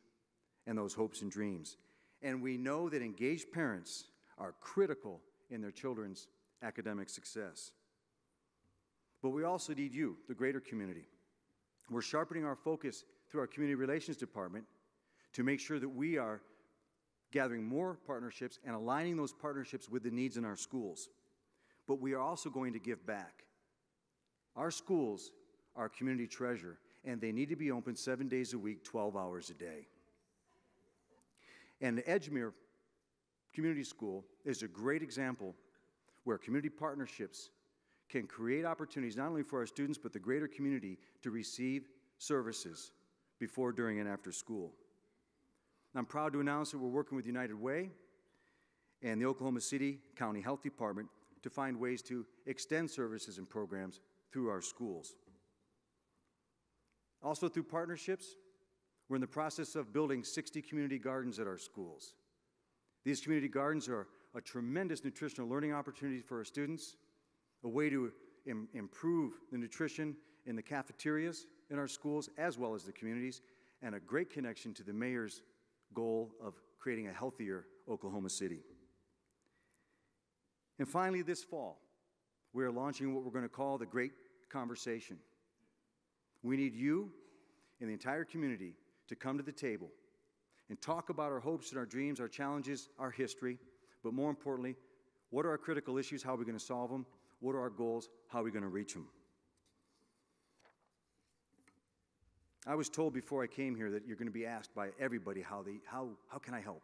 and those hopes and dreams. And we know that engaged parents are critical in their children's academic success. But we also need you, the greater community. We're sharpening our focus through our Community Relations Department to make sure that we are gathering more partnerships and aligning those partnerships with the needs in our schools. But we are also going to give back. Our schools are a community treasure, and they need to be open 7 days a week, 12 hours a day. And the Edgemere Community School is a great example where community partnerships can create opportunities not only for our students but the greater community to receive services before, during, and after school. I'm proud to announce that we're working with United Way and the Oklahoma City County Health Department to find ways to extend services and programs through our schools. Also through partnerships, we're in the process of building 60 community gardens at our schools. These community gardens are a tremendous nutritional learning opportunity for our students, a way to improve the nutrition in the cafeterias in our schools as well as the communities, and a great connection to the mayor's goal of creating a healthier Oklahoma City. And finally, this fall, we are launching what we're going to call the Great Conversation. We need you and the entire community to come to the table and talk about our hopes and our dreams, our challenges, our history, but more importantly, what are our critical issues, how are we going to solve them, what are our goals, how are we going to reach them. I was told before I came here that you're going to be asked by everybody how can I help?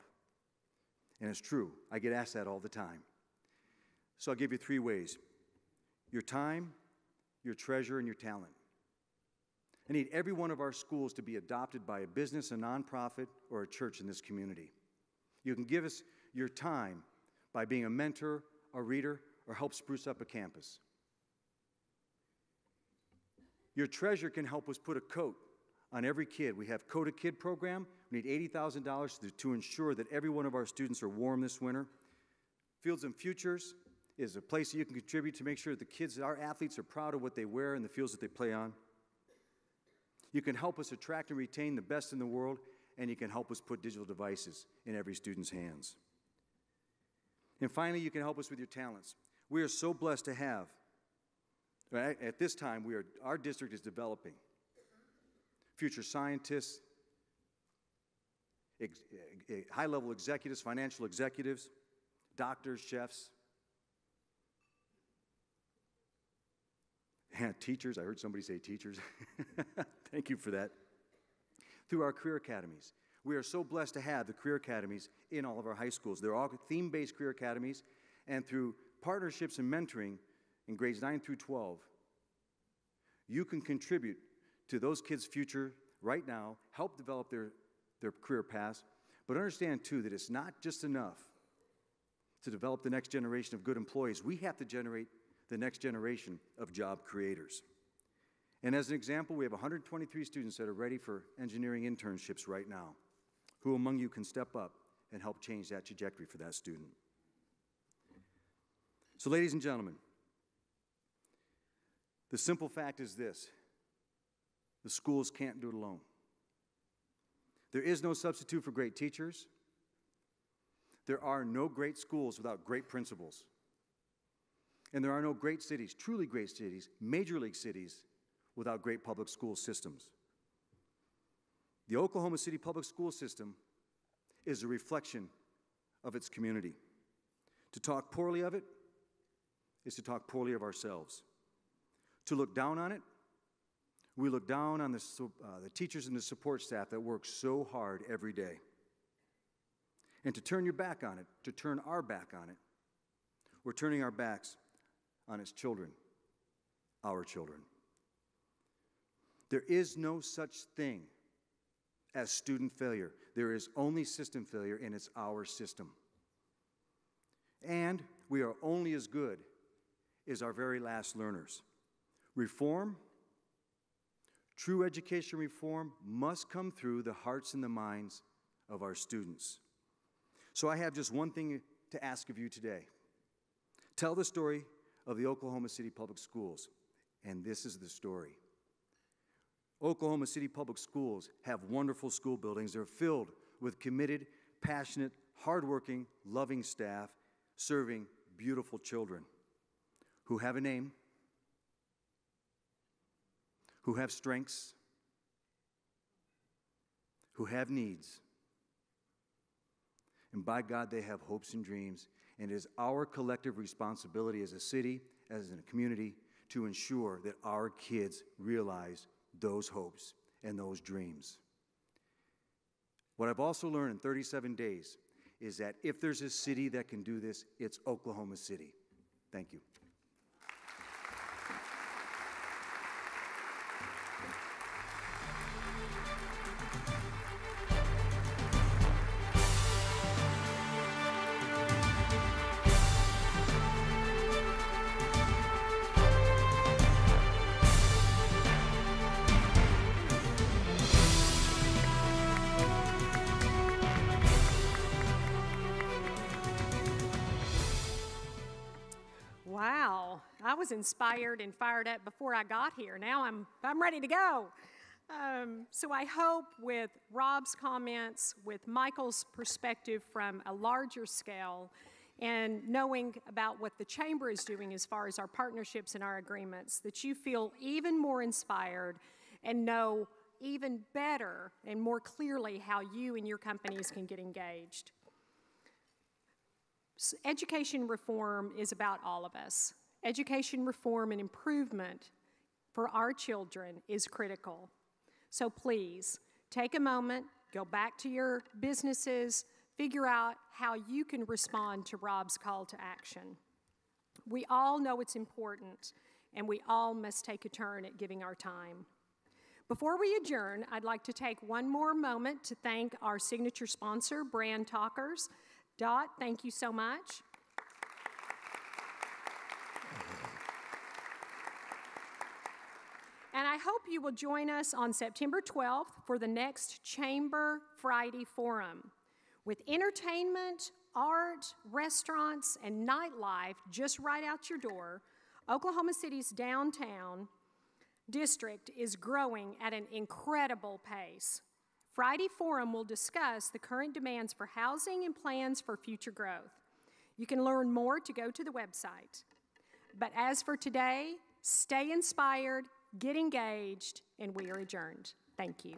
And it's true, I get asked that all the time. So I'll give you 3 ways: your time, your treasure, and your talent. I need every one of our schools to be adopted by a business, a nonprofit, or a church in this community. You can give us your time by being a mentor, a reader, or help spruce up a campus. Your treasure can help us put a coat on every kid. We have Coat a Kid program. We need $80,000 to ensure that every one of our students are warm this winter. Fields and Futures is a place that you can contribute to make sure that the kids, our athletes, are proud of what they wear and the fields that they play on. You can help us attract and retain the best in the world, and you can help us put digital devices in every student's hands. And finally, you can help us with your talents. We are so blessed to have, at this time, our district is developing future scientists, high-level executives, financial executives, doctors, chefs, and teachers. I heard somebody say teachers. Thank you for that. Through our career academies. We are so blessed to have the career academies in all of our high schools. They're all theme-based career academies, and through partnerships and mentoring in grades 9 through 12, you can contribute to those kids' future right now, help develop their career paths, but understand, too, that it's not just enough to develop the next generation of good employees. We have to generate the next generation of job creators. And as an example, we have 123 students that are ready for engineering internships right now. Who among you can step up and help change that trajectory for that student? So, ladies and gentlemen, the simple fact is this: the schools can't do it alone. There is no substitute for great teachers. There are no great schools without great principals. And there are no great cities, truly great cities, major league cities, without great public school systems. The Oklahoma City public school system is a reflection of its community. To talk poorly of it is to talk poorly of ourselves. To look down on it, we look down on the teachers and the support staff that work so hard every day. And to turn your back on it, to turn our back on it, we're turning our backs on its children, our children. There is no such thing as student failure. There is only system failure, and it's our system. And we are only as good as our very last learners. Reform, true education reform, must come through the hearts and the minds of our students. So I have just one thing to ask of you today. Tell the story of the Oklahoma City Public Schools, and this is the story. Oklahoma City Public Schools have wonderful school buildings. They're filled with committed, passionate, hardworking, loving staff serving beautiful children who have a name, who have strengths, who have needs. And by God, they have hopes and dreams. And it is our collective responsibility as a city, as a community, to ensure that our kids realize those hopes and those dreams. What I've also learned in 37 days is that if there's a city that can do this, it's Oklahoma City. Thank you. Wow, I was inspired and fired up before I got here. Now I'm ready to go. So I hope with Rob's comments, with Michael's perspective from a larger scale, and knowing about what the Chamber is doing as far as our partnerships and our agreements, that you feel even more inspired and know even better and more clearly how you and your companies can get engaged. Education reform is about all of us. Education reform and improvement for our children is critical. So please, take a moment, go back to your businesses, figure out how you can respond to Rob's call to action. We all know it's important, and we all must take a turn at giving our time. Before we adjourn, I'd like to take one more moment to thank our signature sponsor, Brand Talkers. Dot, thank you so much. And I hope you will join us on September 12th for the next Chamber Friday Forum. With entertainment, art, restaurants, and nightlife just right out your door, Oklahoma City's downtown district is growing at an incredible pace. Friday Forum will discuss the current demands for housing and plans for future growth. You can learn more to go to the website. But as for today, stay inspired, get engaged, and we are adjourned. Thank you.